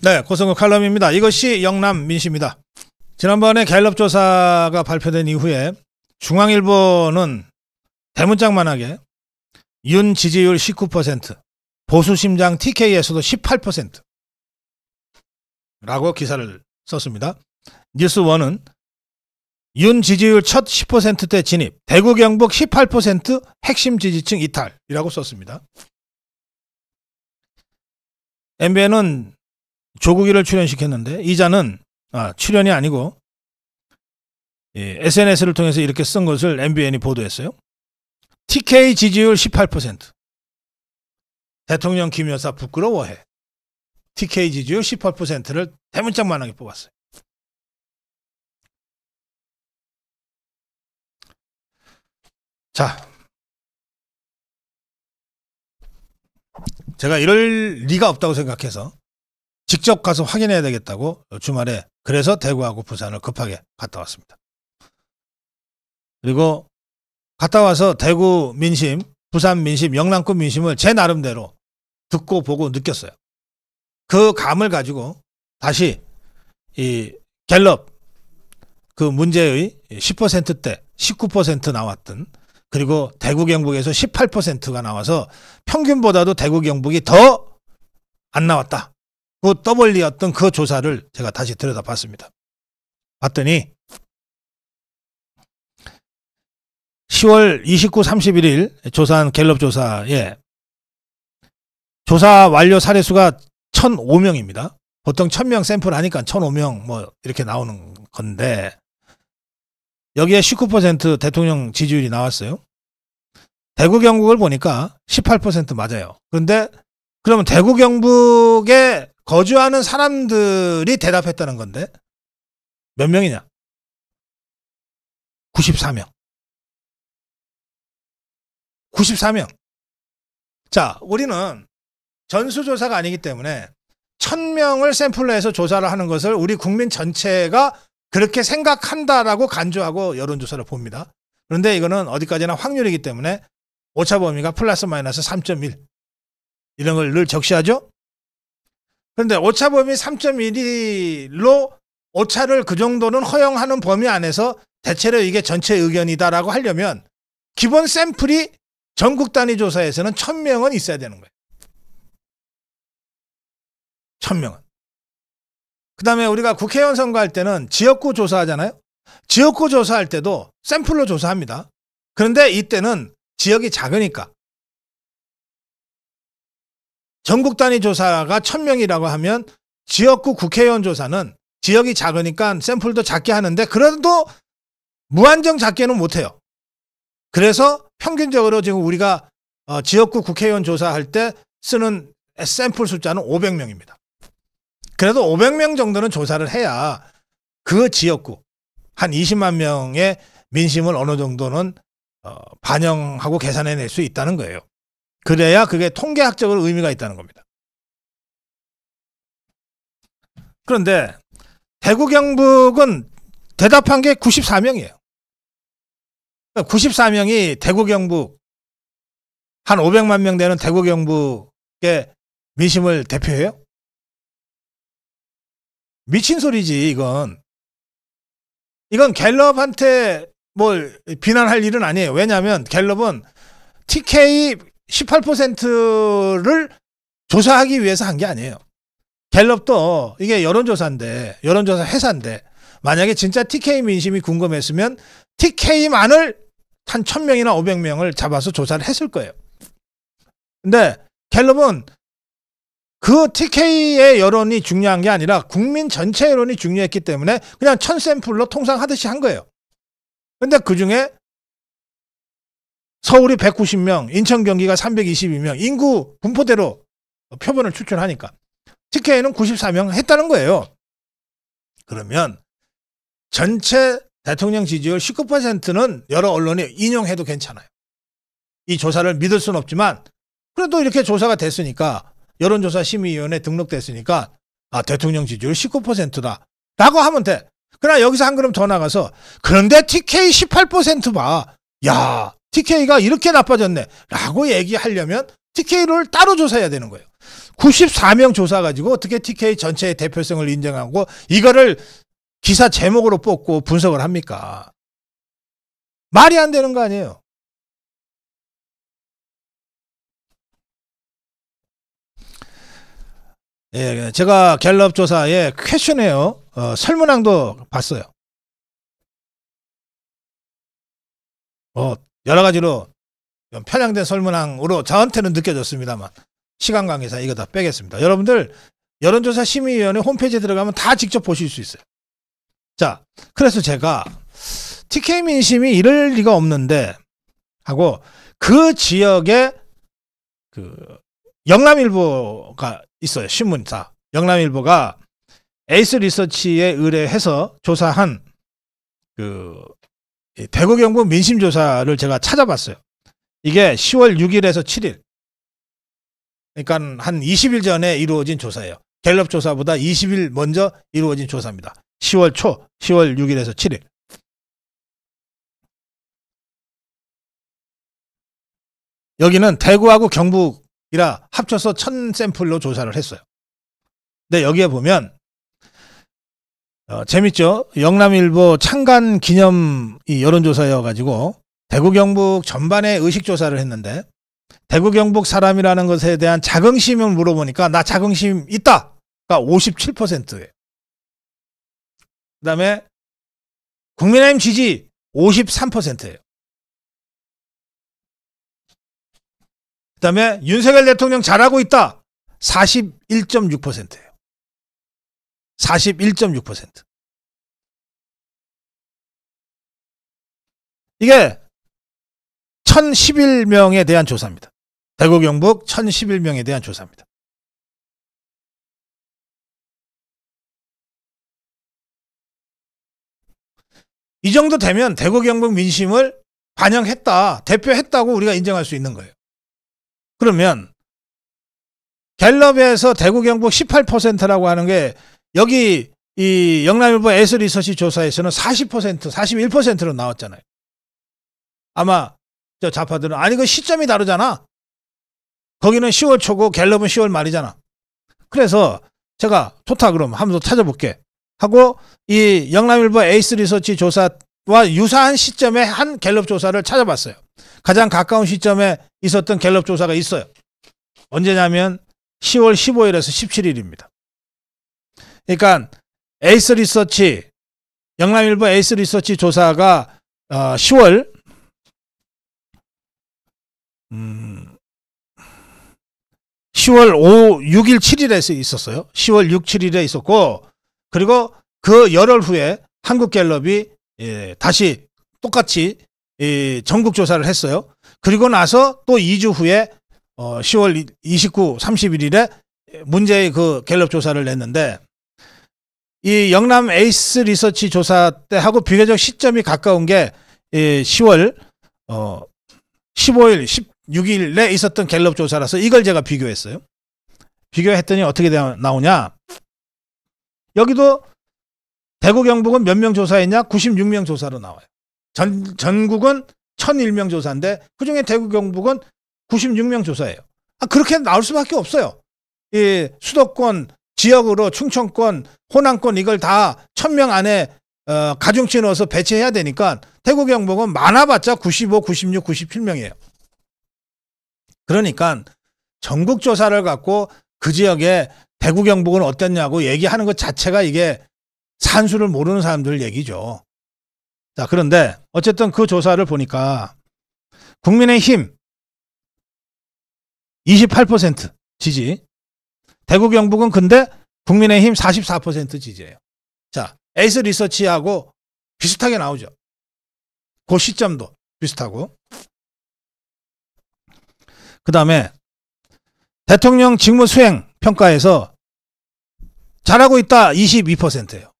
네, 고성국 칼럼입니다. 이것이 영남 민심이다. 지난번에 갤럽 조사가 발표된 이후에 중앙일보는 대문짝만하게 윤 지지율 19%, 보수 심장 TK에서도 18%라고 기사를 썼습니다. 뉴스원은 윤 지지율 첫 10%대 진입, 대구 경북 18% 핵심 지지층 이탈이라고 썼습니다. MBN은 조국이를 출연시켰는데 이자는 출연이 아니고 SNS를 통해서 이렇게 쓴 것을 MBN이 보도했어요. TK 지지율 18%. 대통령 김 여사 부끄러워해. TK 지지율 18%를 대문짝만하게 뽑았어요. 자, 제가 이럴 리가 없다고 생각해서 직접 가서 확인해야 되겠다고 주말에 그래서 대구하고 부산을 급하게 갔다 왔습니다. 그리고 갔다 와서 대구 민심, 부산 민심, 영남권 민심을 제 나름대로 듣고 보고 느꼈어요. 그 감을 가지고 다시 이 갤럽 그 문제의 10%대 19% 나왔던, 그리고 대구 경북에서 18%가 나와서 평균보다도 대구 경북이 더 안 나왔다. 그 떠벌리였던 그 조사를 제가 다시 들여다봤습니다. 봤더니 10월 29, 31일 조사한 갤럽 조사에 조사 완료 사례수가 1,005명입니다. 보통 1,000명 샘플 하니까 1,005명 뭐 이렇게 나오는 건데 여기에 19% 대통령 지지율이 나왔어요. 대구 경북을 보니까 18% 맞아요. 그런데 그러면 대구 경북에 거주하는 사람들이 대답했다는 건데 몇 명이냐? 94명. 94명. 자, 우리는 전수조사가 아니기 때문에 1,000명을 샘플로 해서 조사를 하는 것을 우리 국민 전체가 그렇게 생각한다라고 간주하고 여론조사를 봅니다. 그런데 이거는 어디까지나 확률이기 때문에 오차 범위가 플러스 마이너스 3.1 이런 걸 늘 적시하죠. 그런데 오차 범위 3.1로 오차를 그 정도는 허용하는 범위 안에서 대체로 이게 전체 의견이다라고 하려면 기본 샘플이 전국 단위 조사에서는 1,000명은 있어야 되는 거예요. 1,000명은. 그 다음에 우리가 국회의원 선거할 때는 지역구 조사하잖아요. 지역구 조사할 때도 샘플로 조사합니다. 그런데 이때는 지역이 작으니까 전국 단위 조사가 1,000명이라고 하면 지역구 국회의원 조사는 지역이 작으니까 샘플도 작게 하는데 그래도 무한정 작게는 못해요. 그래서 평균적으로 지금 우리가 지역구 국회의원 조사할 때 쓰는 샘플 숫자는 500명입니다. 그래도 500명 정도는 조사를 해야 그 지역구 한 20만 명의 민심을 어느 정도는 반영하고 계산해낼 수 있다는 거예요. 그래야 그게 통계학적으로 의미가 있다는 겁니다. 그런데 대구 경북은 대답한 게 94명이에요. 94명이 대구 경북 한 500만 명 되는 대구 경북의 민심을 대표해요? 미친 소리지 이건. 이건 갤럽한테 뭘 비난할 일은 아니에요. 왜냐하면 갤럽은 TK 18%를 조사하기 위해서 한 게 아니에요. 갤럽도 이게 여론조사인데, 여론조사 회사인데 만약에 진짜 TK 민심이 궁금했으면 TK만을 한 1,000명이나 500명을 잡아서 조사를 했을 거예요. 근데 갤럽은 그 TK의 여론이 중요한 게 아니라 국민 전체 여론이 중요했기 때문에 그냥 1,000샘플로 통상하듯이 한 거예요. 근데 그 중에 서울이 190명, 인천 경기가 322명, 인구 분포대로 표본을 추출하니까 TK는 94명 했다는 거예요. 그러면 전체 대통령 지지율 19%는 여러 언론이 인용해도 괜찮아요. 이 조사를 믿을 수는 없지만 그래도 이렇게 조사가 됐으니까 여론조사 심의위원회 등록됐으니까 대통령 지지율 19%다 라고 하면 돼. 그러나 여기서 한 걸음 더 나가서 그런데 TK 18% 봐. 야, TK가 이렇게 나빠졌네 라고 얘기하려면 TK를 따로 조사해야 되는 거예요. 94명 조사 가지고 어떻게 TK 전체의 대표성을 인정하고 이거를 기사 제목으로 뽑고 분석을 합니까? 말이 안 되는 거 아니에요. 예, 제가 갤럽 조사에 퀘스천이에요. 설문항도 봤어요. 여러 가지로 편향된 설문항으로 저한테는 느껴졌습니다만 시간 관계상 이거 다 빼겠습니다. 여러분들 여론조사 심의위원회 홈페이지에 들어가면 다 직접 보실 수 있어요. 자, 그래서 제가 TK 민심이 이럴 리가 없는데 하고 그 지역에 그 영남일보가 있어요. 신문사. 영남일보가 에이스 리서치에 의뢰해서 조사한 그 대구 경북 민심 조사를 제가 찾아봤어요. 이게 10월 6일에서 7일. 그러니까 한 20일 전에 이루어진 조사예요. 갤럽 조사보다 20일 먼저 이루어진 조사입니다. 10월 6일에서 7일. 여기는 대구하고 경북이라 합쳐서 1000샘플로 조사를 했어요. 근데 여기에 보면 재밌죠? 영남일보 창간 기념 여론조사여가지고 대구 경북 전반에 의식조사를 했는데 대구 경북 사람이라는 것에 대한 자긍심을 물어보니까 나 자긍심 있다. 가 57%예요. 그 다음에 국민의힘 지지 53%예요. 그 다음에 윤석열 대통령 잘하고 있다. 41.6%예요. 41.6%. 이게 1011명에 대한 조사입니다. 대구 경북 1011명에 대한 조사입니다. 이 정도 되면 대구 경북 민심을 반영했다, 대표했다고 우리가 인정할 수 있는 거예요. 그러면 갤럽에서 대구 경북 18%라고 하는 게 여기 이 영남일보 에이스 리서치 조사에서는 40%, 41%로 나왔잖아요. 아마 저 좌파들은 아니 그 시점이 다르잖아. 거기는 10월 초고 갤럽은 10월 말이잖아. 그래서 제가 좋다 그럼 한번 더 찾아볼게 하고 이 영남일보 에이스 리서치 조사와 유사한 시점에 한 갤럽 조사를 찾아봤어요. 가장 가까운 시점에 있었던 갤럽 조사가 있어요. 언제냐면 10월 15일에서 17일입니다. 그러니까 에이스 리서치 영남일보 에이스 리서치 조사가 10월 6일 7일에 있었어요. 10월 6, 7일에 있었고 그리고 그 열흘 후에 한국갤럽이 다시 똑같이 전국 조사를 했어요. 그리고 나서 또 2주 후에 10월 29, 31일에 문제의 그 갤럽 조사를 냈는데 이 영남 에이스 리서치 조사 때 하고 비교적 시점이 가까운 게 10월 15일, 16일에 있었던 갤럽 조사라서 이걸 제가 비교했어요. 비교했더니 어떻게 나오냐. 여기도 대구 경북은 몇 명 조사했냐? 96명 조사로 나와요. 전국은 1001명 조사인데 그중에 대구 경북은 96명 조사예요. 그렇게 나올 수밖에 없어요. 이 수도권 지역으로 충청권, 호남권 이걸 다 1000명 안에 가중치 넣어서 배치해야 되니까 대구 경북은 많아봤자 95, 96, 97명이에요. 그러니까 전국 조사를 갖고 그 지역에 대구 경북은 어땠냐고 얘기하는 것 자체가 이게 산수를 모르는 사람들 얘기죠. 자, 그런데 어쨌든 그 조사를 보니까 국민의힘 28% 지지. 대구 경북은 근데 국민의힘 44% 지지예요. 자, 에이스 리서치하고 비슷하게 나오죠. 그 시점도 비슷하고. 그 다음에 대통령 직무 수행 평가에서 잘하고 있다 22%예요.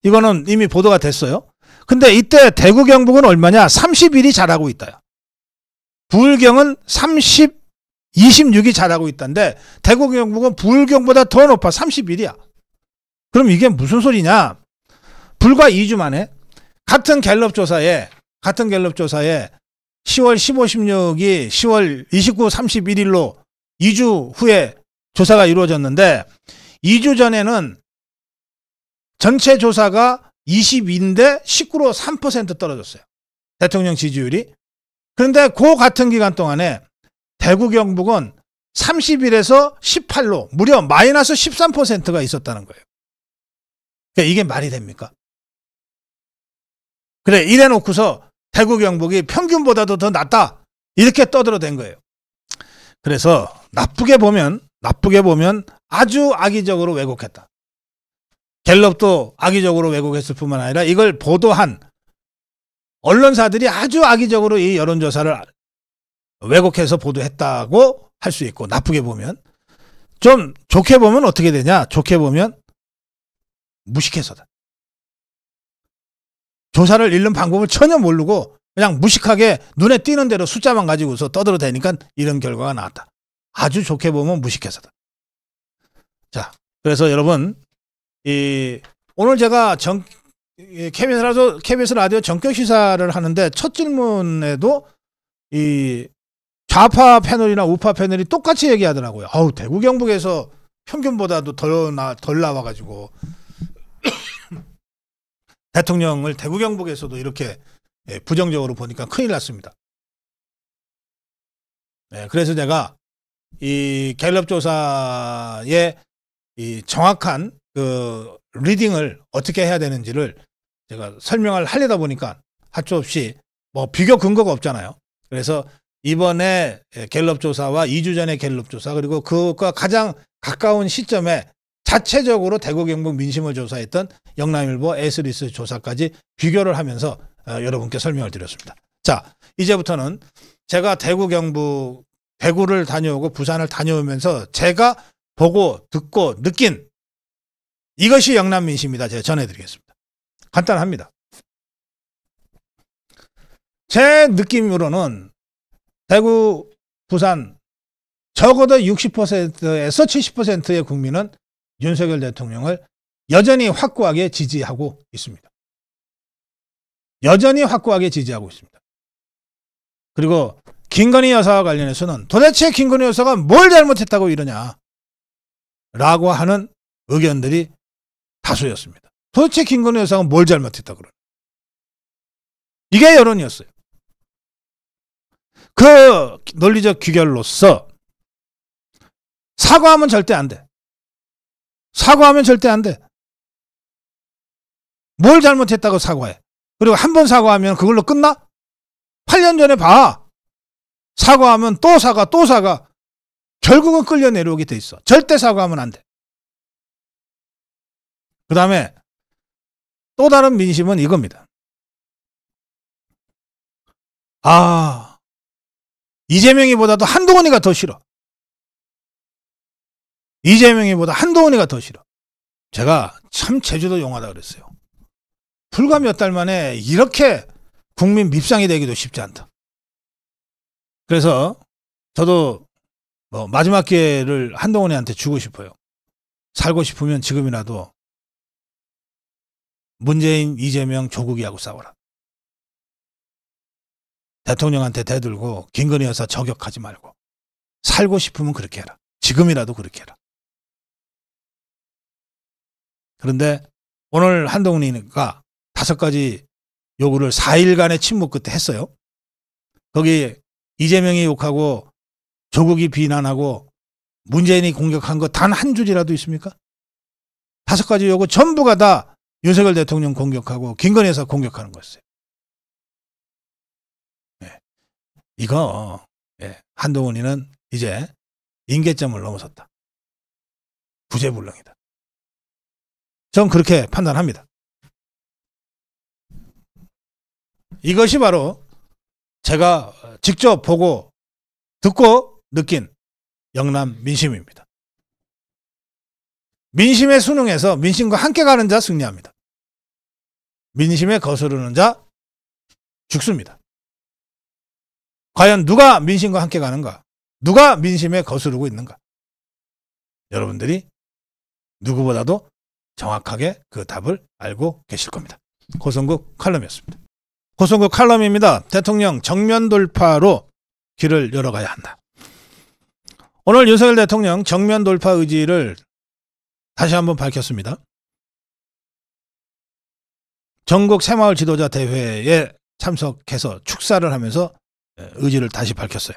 이거는 이미 보도가 됐어요. 근데 이때 대구 경북은 얼마냐? 31이 잘하고 있다. 부울경은 26이 잘하고 있다는데 대구 경북은 부울경보다 더 높아 31이야. 그럼 이게 무슨 소리냐? 불과 2주 만에 같은 갤럽 조사에 10월 15, 16이 10월 29, 31일로 2주 후에 조사가 이루어졌는데 2주 전에는 전체 조사가 22인데 19로 3% 떨어졌어요. 대통령 지지율이. 그런데 그 같은 기간 동안에 대구 경북은 31에서 18로 무려 마이너스 13%가 있었다는 거예요. 그러니까 이게 말이 됩니까? 그래, 이래 놓고서 대구 경북이 평균보다도 더 낫다. 이렇게 떠들어댄 거예요. 그래서 나쁘게 보면 아주 악의적으로 왜곡했다. 갤럽도 악의적으로 왜곡했을 뿐만 아니라 이걸 보도한 언론사들이 아주 악의적으로 이 여론조사를 왜곡해서 보도했다고 할 수 있고, 나쁘게 보면, 좀 좋게 보면 어떻게 되냐? 좋게 보면 무식해서다. 조사를 읽는 방법을 전혀 모르고 그냥 무식하게 눈에 띄는 대로 숫자만 가지고서 떠들어대니까 이런 결과가 나왔다. 아주 좋게 보면 무식해서다. 자, 그래서 여러분, 오늘 제가 KBS 라디오 전격 시사를 하는데 첫 질문에도 이 좌파 패널이나 우파 패널이 똑같이 얘기하더라고요. 대구 경북에서 평균보다도 덜 나와가지고 대통령을 대구 경북에서도 이렇게 부정적으로 보니까 큰일 났습니다. 그래서 제가 이 갤럽 조사의 이 정확한 그 리딩을 어떻게 해야 되는지를 제가 설명을 하려다 보니까 할 수 없이 뭐 비교 근거가 없잖아요. 그래서 이번에 갤럽 조사와 2주 전의 갤럽 조사, 그리고 그것과 가장 가까운 시점에 자체적으로 대구 경북 민심을 조사했던 영남일보 에스리스 조사까지 비교를 하면서 여러분께 설명을 드렸습니다. 자, 이제부터는 제가 대구 경북, 대구를 다녀오고 부산을 다녀오면서 제가 보고 듣고 느낀 이것이 영남 민심이다. 제가 전해드리겠습니다. 간단합니다. 제 느낌으로는 대구, 부산 적어도 60%에서 70%의 국민은 윤석열 대통령을 여전히 확고하게 지지하고 있습니다. 여전히 확고하게 지지하고 있습니다. 그리고 김건희 여사와 관련해서는 도대체 김건희 여사가 뭘 잘못했다고 이러냐 라고 하는 의견들이 다수였습니다. 도대체 김건희 여사가 뭘 잘못했다고 그러냐. 이게 여론이었어요. 그 논리적 귀결로서 사과하면 절대 안 돼. 사과하면 절대 안 돼. 뭘 잘못했다고 사과해. 그리고 한 번 사과하면 그걸로 끝나? 8년 전에 봐. 사과하면 또 사과, 또 사과. 결국은 끌려 내려오게 돼 있어. 절대 사과하면 안 돼. 그 다음에 또 다른 민심은 이겁니다. 이재명이보다도 한동훈이가 더 싫어. 이재명이보다 한동훈이가 더 싫어. 제가 참 제주도 용하다 그랬어요. 불과 몇 달 만에 이렇게 국민 밉상이 되기도 쉽지 않다. 그래서 저도 마지막 기회를 한동훈이한테 주고 싶어요. 살고 싶으면 지금이라도 문재인, 이재명, 조국이하고 싸워라. 대통령한테 대들고 김건희 여사 저격하지 말고 살고 싶으면 그렇게 해라. 지금이라도 그렇게 해라. 그런데 오늘 한동훈이가 5가지 요구를 4일간의 침묵 끝에 했어요. 거기 이재명이 욕하고 조국이 비난하고 문재인이 공격한 거 단 한 줄이라도 있습니까? 5가지 요구 전부가 다 윤석열 대통령 공격하고 김건희 여사 공격하는 거였어요. 이거 한동훈이는 이제 임계점을 넘어섰다. 구제불능이다. 전 그렇게 판단합니다. 이것이 바로 제가 직접 보고 듣고 느낀 영남 민심입니다. 민심에 순응해서 민심과 함께 가는 자 승리합니다. 민심에 거스르는 자 죽습니다. 과연 누가 민심과 함께 가는가? 누가 민심에 거스르고 있는가? 여러분들이 누구보다도 정확하게 그 답을 알고 계실 겁니다. 고성국 칼럼이었습니다. 고성국 칼럼입니다. 대통령 정면 돌파로 길을 열어가야 한다. 오늘 윤석열 대통령 정면 돌파 의지를 다시 한번 밝혔습니다. 전국 새마을 지도자 대회에 참석해서 축사를 하면서 의지를 다시 밝혔어요.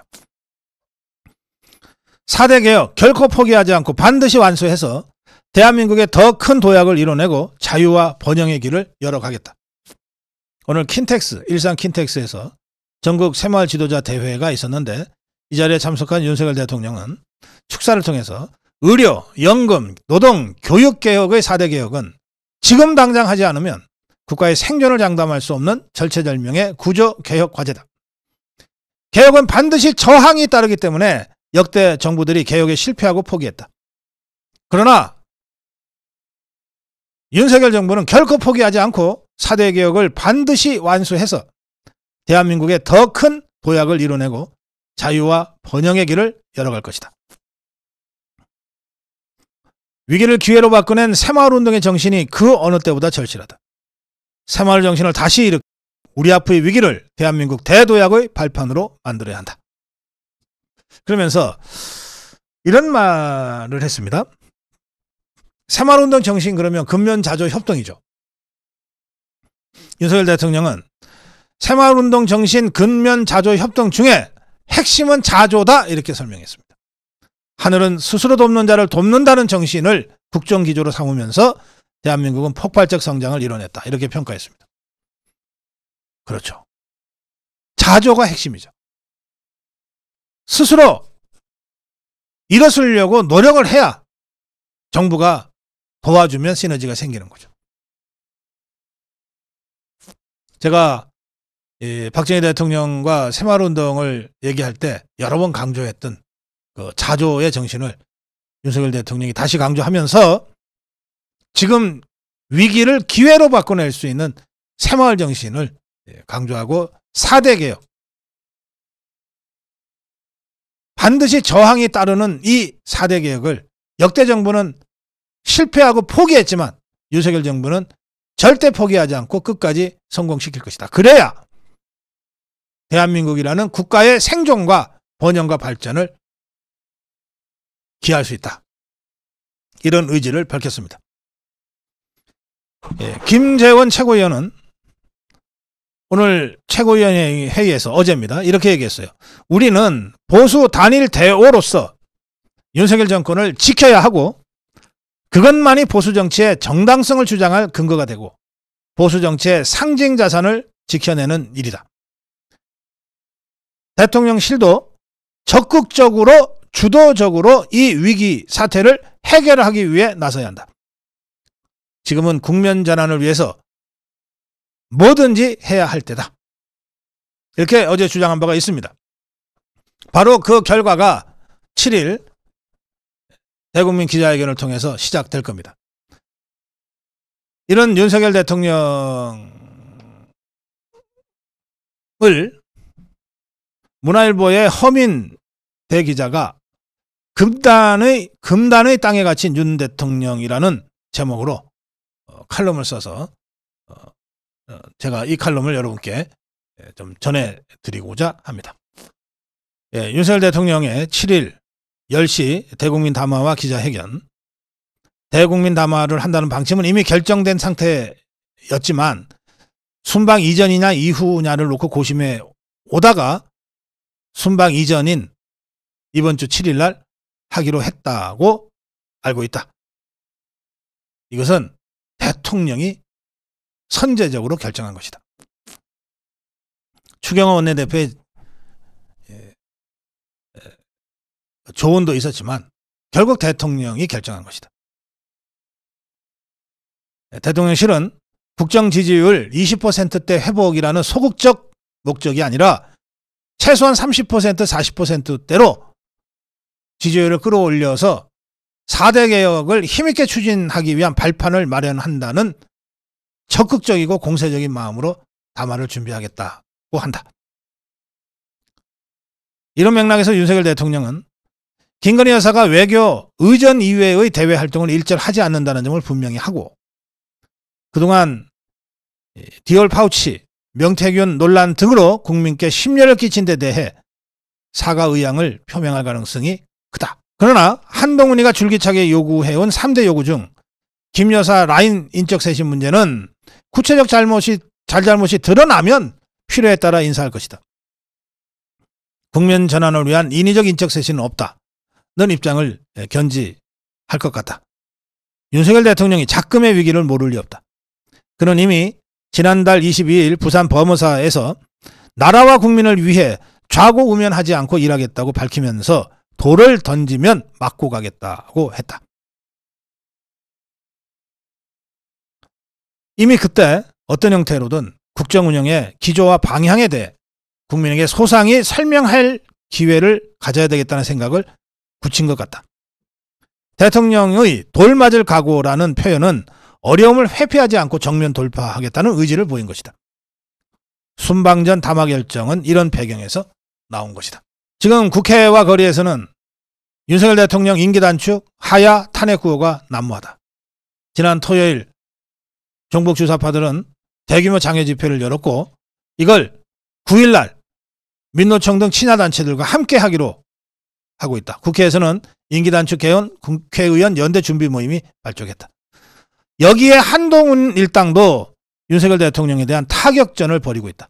4대 개혁 결코 포기하지 않고 반드시 완수해서 대한민국의 더 큰 도약을 이뤄내고 자유와 번영의 길을 열어가겠다. 오늘 일산 킨텍스에서 전국 새마을 지도자 대회가 있었는데 이 자리에 참석한 윤석열 대통령은 축사를 통해서 의료, 연금, 노동, 교육개혁의 4대 개혁은 지금 당장 하지 않으면 국가의 생존을 장담할 수 없는 절체절명의 구조개혁 과제다. 개혁은 반드시 저항이 따르기 때문에 역대 정부들이 개혁에 실패하고 포기했다. 그러나 윤석열 정부는 결코 포기하지 않고 4대 개혁을 반드시 완수해서 대한민국의 더 큰 도약을 이뤄내고 자유와 번영의 길을 열어갈 것이다. 위기를 기회로 바꾸는 새마을운동의 정신이 그 어느 때보다 절실하다. 새마을 정신을 다시 일으켜 우리 앞의 위기를 대한민국 대도약의 발판으로 만들어야 한다. 그러면서 이런 말을 했습니다. 새마을운동 정신 그러면 근면자조 협동이죠. 윤석열 대통령은 새마을운동 정신 근면자조 협동 중에 핵심은 자조다 이렇게 설명했습니다. 하늘은 스스로 돕는 자를 돕는다는 정신을 국정기조로 삼으면서 대한민국은 폭발적 성장을 이뤄냈다 이렇게 평가했습니다. 그렇죠. 자조가 핵심이죠. 스스로 일어서려고 노력을 해야 정부가 도와주면 시너지가 생기는 거죠. 제가 박정희 대통령과 새마을운동을 얘기할 때 여러 번 강조했던 그 자조의 정신을 윤석열 대통령이 다시 강조하면서 지금 위기를 기회로 바꿔낼 수 있는 새마을 정신을 강조하고 4대 개혁 반드시 저항이 따르는 이 4대 개혁을 역대 정부는 실패하고 포기했지만 윤석열 정부는 절대 포기하지 않고 끝까지 성공시킬 것이다. 그래야 대한민국이라는 국가의 생존과 번영과 발전을 기할 수 있다. 이런 의지를 밝혔습니다. 김재원 최고위원은 오늘 최고위원 회의에서 어제입니다. 이렇게 얘기했어요. 우리는 보수 단일 대오로서 윤석열 정권을 지켜야 하고 그것만이 보수 정치의 정당성을 주장할 근거가 되고 보수 정치의 상징 자산을 지켜내는 일이다. 대통령실도 적극적으로 주도적으로 이 위기 사태를 해결하기 위해 나서야 한다. 지금은 국면 전환을 위해서 뭐든지 해야 할 때다. 이렇게 어제 주장한 바가 있습니다. 바로 그 결과가 7일 대국민 기자회견을 통해서 시작될 겁니다. 이런 윤석열 대통령을 문화일보의 허민 대기자가 금단의 땅에 갇힌 윤 대통령이라는 제목으로 칼럼을 써서 제가 이 칼럼을 여러분께 좀 전해드리고자 합니다. 윤석열 대통령의 7일 10시 대국민 담화와 기자회견. 대국민 담화를 한다는 방침은 이미 결정된 상태였지만 순방 이전이냐 이후냐를 놓고 고심해 오다가 순방 이전인 이번 주 7일 날 하기로 했다고 알고 있다. 이것은 대통령이 선제적으로 결정한 것이다. 추경호 원내대표의 조언도 있었지만 결국 대통령이 결정한 것이다. 대통령실은 국정 지지율 20%대 회복이라는 소극적 목적이 아니라 최소한 30%, 40%대로 지지율을 끌어올려서 4대 개혁을 힘있게 추진하기 위한 발판을 마련한다는 적극적이고 공세적인 마음으로 담화를 준비하겠다고 한다. 이런 맥락에서 윤석열 대통령은 김건희 여사가 외교 의전 이외의 대외 활동을 일절 하지 않는다는 점을 분명히 하고 그동안 디올 파우치, 명태균 논란 등으로 국민께 심려를 끼친 데 대해 사과 의향을 표명할 가능성이 크다. 그러나 한동훈이가 줄기차게 요구해온 3대 요구 중 김 여사 라인 인적 쇄신 문제는 구체적 잘잘못이 드러나면 필요에 따라 인사할 것이다. 국면 전환을 위한 인위적 인적 쇄신은 없다는 입장을 견지할 것 같다. 윤석열 대통령이 작금의 위기를 모를 리 없다. 그는 이미 지난달 22일 부산 범어사에서 나라와 국민을 위해 좌고우면하지 않고 일하겠다고 밝히면서 돌을 던지면 맞고 가겠다고 했다. 이미 그때 어떤 형태로든 국정 운영의 기조와 방향에 대해 국민에게 소상히 설명할 기회를 가져야 되겠다는 생각을 굳힌 것 같다. 대통령의 돌 맞을 각오라는 표현은 어려움을 회피하지 않고 정면 돌파하겠다는 의지를 보인 것이다. 순방전 담화 결정은 이런 배경에서 나온 것이다. 지금 국회와 거리에서는 윤석열 대통령 임기 단축, 하야 탄핵 구호가 난무하다. 지난 토요일 종북 주사파들은 대규모 장외 집회를 열었고 이걸 9일날 민노총 등 친하단체들과 함께 하기로 하고 있다. 국회에서는 임기 단축 개헌 국회의원 연대 준비 모임이 발족했다. 여기에 한동훈 일당도 윤석열 대통령에 대한 타격전을 벌이고 있다.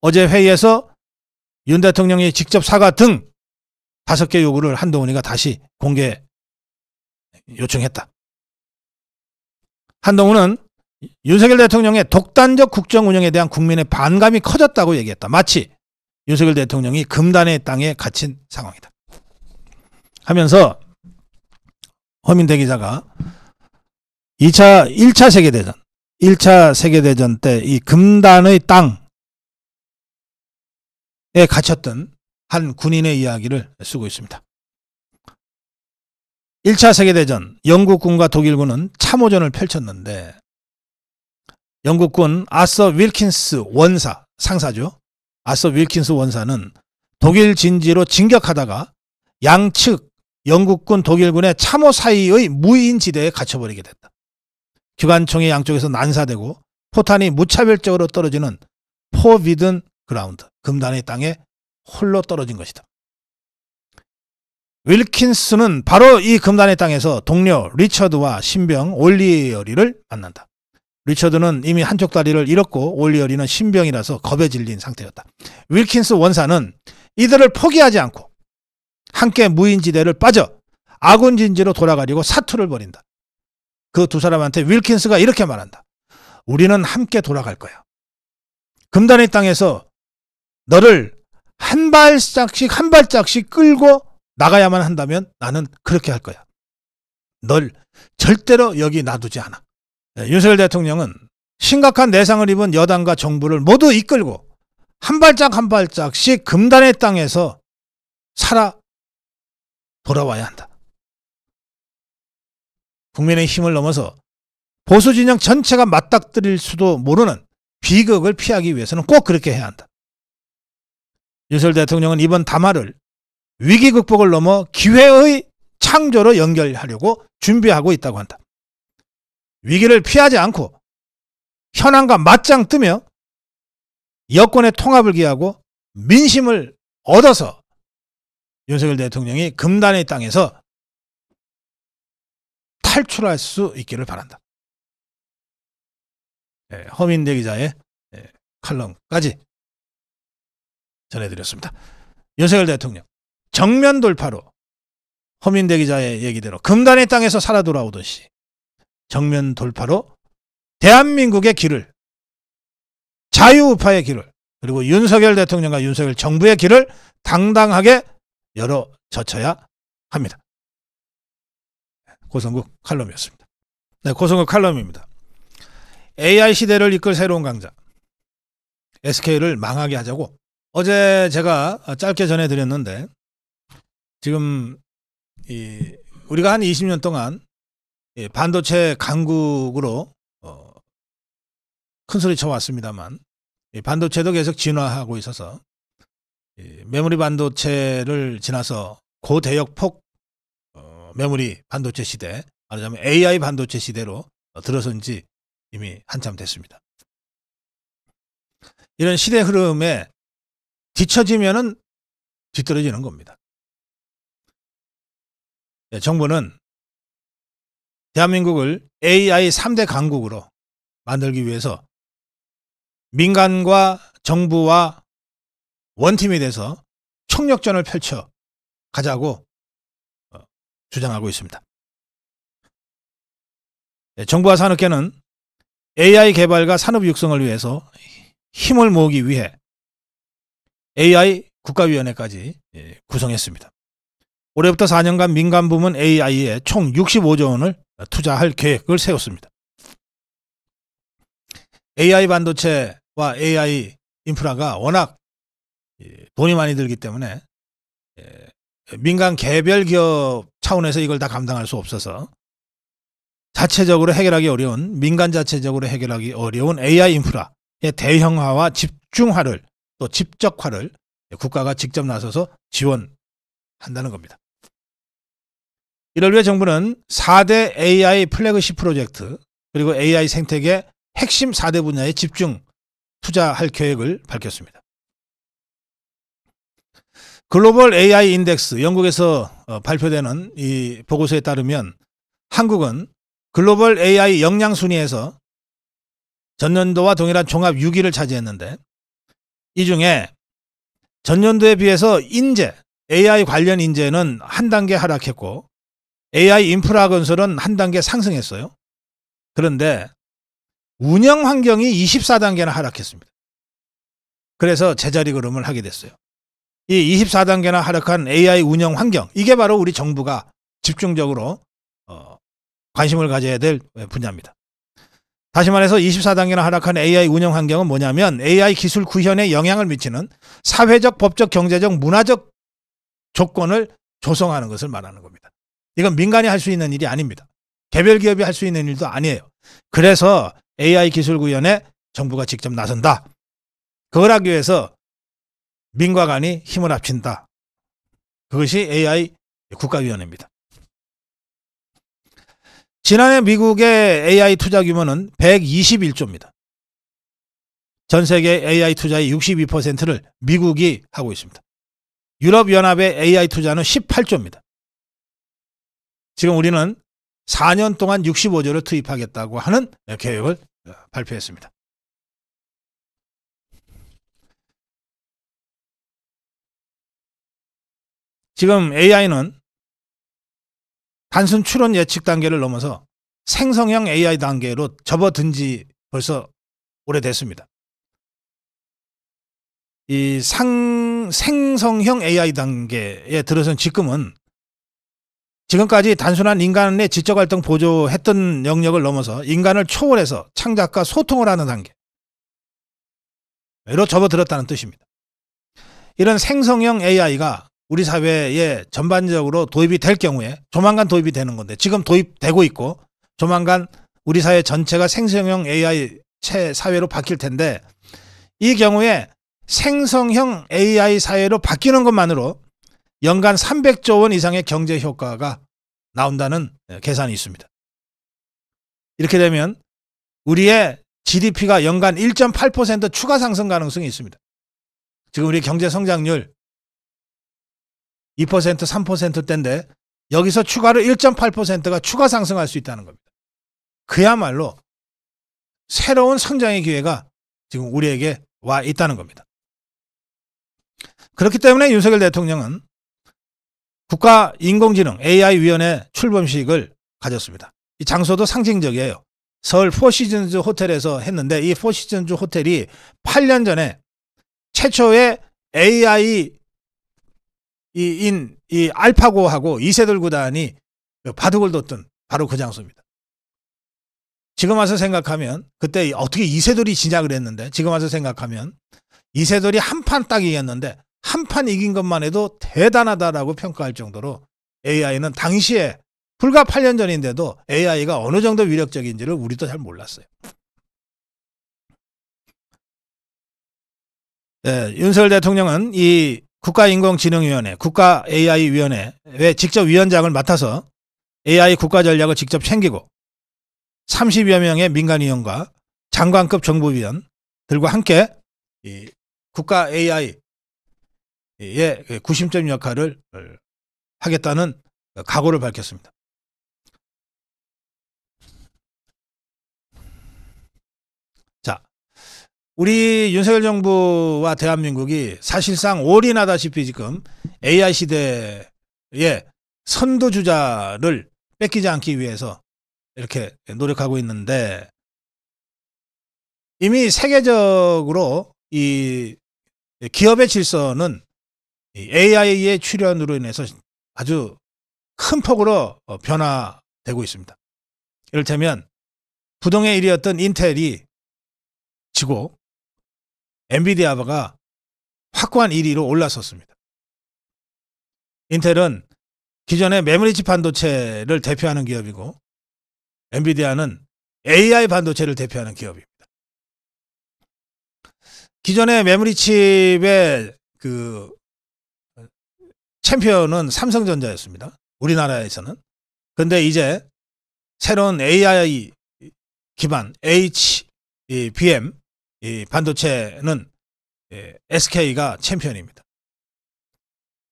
어제 회의에서 윤 대통령이 직접 사과 등 5개 요구를 한동훈이가 다시 공개 요청했다. 한동훈은 윤석열 대통령의 독단적 국정 운영에 대한 국민의 반감이 커졌다고 얘기했다. 마치 윤석열 대통령이 금단의 땅에 갇힌 상황이다. 하면서 허민대 기자가 1차 세계대전 때 이 금단의 땅에 갇혔던 한 군인의 이야기를 쓰고 있습니다. 1차 세계대전 영국군과 독일군은 참호전을 펼쳤는데 영국군 아서 윌킨스 원사, 상사죠. 아서 윌킨스 원사는 독일 진지로 진격하다가 양측 영국군 독일군의 참호 사이의 무인지대에 갇혀버리게 됐다. 기관총이 양쪽에서 난사되고 포탄이 무차별적으로 떨어지는 포비든 그라운드, 금단의 땅에 홀로 떨어진 것이다. 윌킨스는 바로 이 금단의 땅에서 동료 리처드와 신병 올리어리를 만난다. 리처드는 이미 한쪽 다리를 잃었고 올리어리는 신병이라서 겁에 질린 상태였다. 윌킨스 원사는 이들을 포기하지 않고 함께 무인지대를 빠져 아군 진지로 돌아가려고 사투를 벌인다. 그 두 사람한테 윌킨스가 이렇게 말한다. 우리는 함께 돌아갈 거야. 금단의 땅에서 너를 한 발짝씩 끌고 나가야만 한다면 나는 그렇게 할 거야. 널 절대로 여기 놔두지 않아. 윤석열 대통령은 심각한 내상을 입은 여당과 정부를 모두 이끌고 한 발짝씩 금단의 땅에서 살아 돌아와야 한다. 국민의 힘을 넘어서 보수 진영 전체가 맞닥뜨릴 수도 모르는 비극을 피하기 위해서는 꼭 그렇게 해야 한다. 윤석열 대통령은 이번 담화를 위기 극복을 넘어 기회의 창조로 연결하려고 준비하고 있다고 한다. 위기를 피하지 않고 현안과 맞짱 뜨며 여권의 통합을 기하고 민심을 얻어서 윤석열 대통령이 금단의 땅에서 탈출할 수 있기를 바란다. 허민대 기자의 칼럼까지 전해드렸습니다. 윤석열 대통령 정면 돌파로 허민대 기자의 얘기대로 금단의 땅에서 살아 돌아오듯이 정면 돌파로 대한민국의 길을, 자유우파의 길을, 그리고 윤석열 대통령과 윤석열 정부의 길을 당당하게 열어 젖혀야 합니다. 고성국 칼럼이었습니다. 네, 고성국 칼럼입니다. AI 시대를 이끌 새로운 강자, SK를 망하게 하자고. 어제 제가 짧게 전해드렸는데 지금 우리가 한 20년 동안 반도체 강국으로 큰 소리 쳐왔습니다만 반도체도 계속 진화하고 있어서 메모리 반도체를 지나서 고대역폭 메모리 반도체 시대, 말하자면 AI 반도체 시대로 들어선 지 이미 한참 됐습니다. 이런 시대 흐름에 뒤처지면은 뒤떨어지는 겁니다. 정부는 대한민국을 AI 3대 강국으로 만들기 위해서 민간과 정부와 원팀이 돼서 총력전을 펼쳐 가자고 주장하고 있습니다. 정부와 산업계는 AI 개발과 산업 육성을 위해서 힘을 모으기 위해 AI 국가위원회까지 구성했습니다. 올해부터 4년간 민간 부문 AI에 총 65조 원을 투자할 계획을 세웠습니다. AI 반도체와 AI 인프라가 워낙 돈이 많이 들기 때문에 민간 개별 기업 차원에서 이걸 다 감당할 수 없어서 자체적으로 해결하기 어려운, 민간 자체적으로 해결하기 어려운 AI 인프라의 대형화와 집중화를, 또 집적화를 국가가 직접 나서서 지원한다는 겁니다. 이를 위해 정부는 4대 AI 플래그십 프로젝트, 그리고 AI 생태계 핵심 4대 분야에 집중 투자할 계획을 밝혔습니다. 글로벌 AI 인덱스, 영국에서 발표되는 이 보고서에 따르면 한국은 글로벌 AI 역량 순위에서 전년도와 동일한 종합 6위를 차지했는데, 이 중에 전년도에 비해서 인재, AI 관련 인재는 한 단계 하락했고 AI 인프라 건설은 한 단계 상승했어요. 그런데 운영 환경이 24단계나 하락했습니다. 그래서 제자리 걸음을 하게 됐어요. 이 24단계나 하락한 AI 운영 환경, 이게 바로 우리 정부가 집중적으로 관심을 가져야 될 분야입니다. 다시 말해서 24단계나 하락한 AI 운영 환경은 뭐냐면 AI 기술 구현에 영향을 미치는 사회적, 법적, 경제적, 문화적 조건을 조성하는 것을 말하는 겁니다. 이건 민간이 할 수 있는 일이 아닙니다. 개별 기업이 할 수 있는 일도 아니에요. 그래서 AI 기술 구현에 정부가 직접 나선다. 그걸 하기 위해서 민과 간이 힘을 합친다. 그것이 AI 국가위원회입니다. 지난해 미국의 AI 투자 규모는 121조입니다. 전 세계 AI 투자의 62%를 미국이 하고 있습니다. 유럽연합의 AI 투자는 18조입니다. 지금 우리는 4년 동안 65조를 투입하겠다고 하는 계획을 발표했습니다. 지금 AI는 단순 추론 예측 단계를 넘어서 생성형 AI 단계로 접어든 지 벌써 오래됐습니다. 이 생성형 AI 단계에 들어선 지금은 지금까지 단순한 인간의 지적활동 보조했던 영역을 넘어서 인간을 초월해서 창작과 소통을 하는 단계로 접어들었다는 뜻입니다. 이런 생성형 AI가 우리 사회에 전반적으로 도입이 될 경우에, 조만간 도입이 되는 건데 지금 도입되고 있고 조만간 우리 사회 전체가 생성형 AI 사회로 바뀔 텐데, 이 경우에 생성형 AI 사회로 바뀌는 것만으로 연간 300조 원 이상의 경제 효과가 나온다는 계산이 있습니다. 이렇게 되면 우리의 GDP가 연간 1.8% 추가 상승 가능성이 있습니다. 지금 우리 경제 성장률 2%, 3%대인데 여기서 추가로 1.8%가 추가 상승할 수 있다는 겁니다. 그야말로 새로운 성장의 기회가 지금 우리에게 와 있다는 겁니다. 그렇기 때문에 윤석열 대통령은 국가인공지능 AI위원회 출범식을 가졌습니다. 이 장소도 상징적이에요. 서울 포시즌즈 호텔에서 했는데, 이 포시즌즈 호텔이 8년 전에 최초의 AI 이 알파고하고 이세돌 구단이 바둑을 뒀던 바로 그 장소입니다. 지금 와서 생각하면, 그때 어떻게 이세돌이 진작을 했는데, 지금 와서 생각하면 이세돌이 한 판 딱 이겼는데 한 판 이긴 것만 해도 대단하다라고 평가할 정도로 AI는 당시에 불과 8년 전인데도 AI가 어느 정도 위력적인지를 우리도 잘 몰랐어요. 네, 윤석열 대통령은 이 국가인공지능위원회, 국가 AI위원회에 직접 위원장을 맡아서 AI 국가 전략을 직접 챙기고 30여 명의 민간위원과 장관급 정부위원들과 함께 이 국가 AI의 구심점 역할을 하겠다는 각오를 밝혔습니다. 자, 우리 윤석열 정부와 대한민국이 사실상 올인하다시피 지금 AI 시대의 선두주자를 뺏기지 않기 위해서 이렇게 노력하고 있는데, 이미 세계적으로 이 기업의 질서는 AI의 출현으로 인해서 아주 큰 폭으로 변화되고 있습니다. 이를테면 부동의 1위였던 인텔이 지고 엔비디아가 확고한 1위로 올라섰습니다. 인텔은 기존의 메모리칩 반도체를 대표하는 기업이고, 엔비디아는 AI 반도체를 대표하는 기업입니다. 기존의 메모리칩의 그 챔피언은 삼성전자였습니다. 우리나라에서는. 근데 이제 새로운 AI 기반 HBM 반도체는 SK가 챔피언입니다.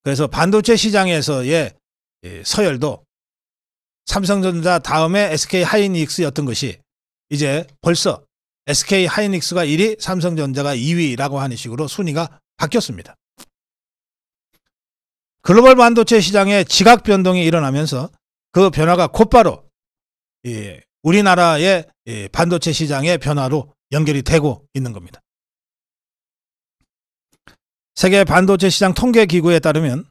그래서 반도체 시장에서의 서열도 삼성전자 다음에 SK 하이닉스였던 것이 이제 벌써 SK 하이닉스가 1위, 삼성전자가 2위라고 하는 식으로 순위가 바뀌었습니다. 글로벌 반도체 시장에 지각 변동이 일어나면서 그 변화가 곧바로 우리나라의 반도체 시장의 변화로 연결이 되고 있는 겁니다. 세계 반도체 시장 통계 기구에 따르면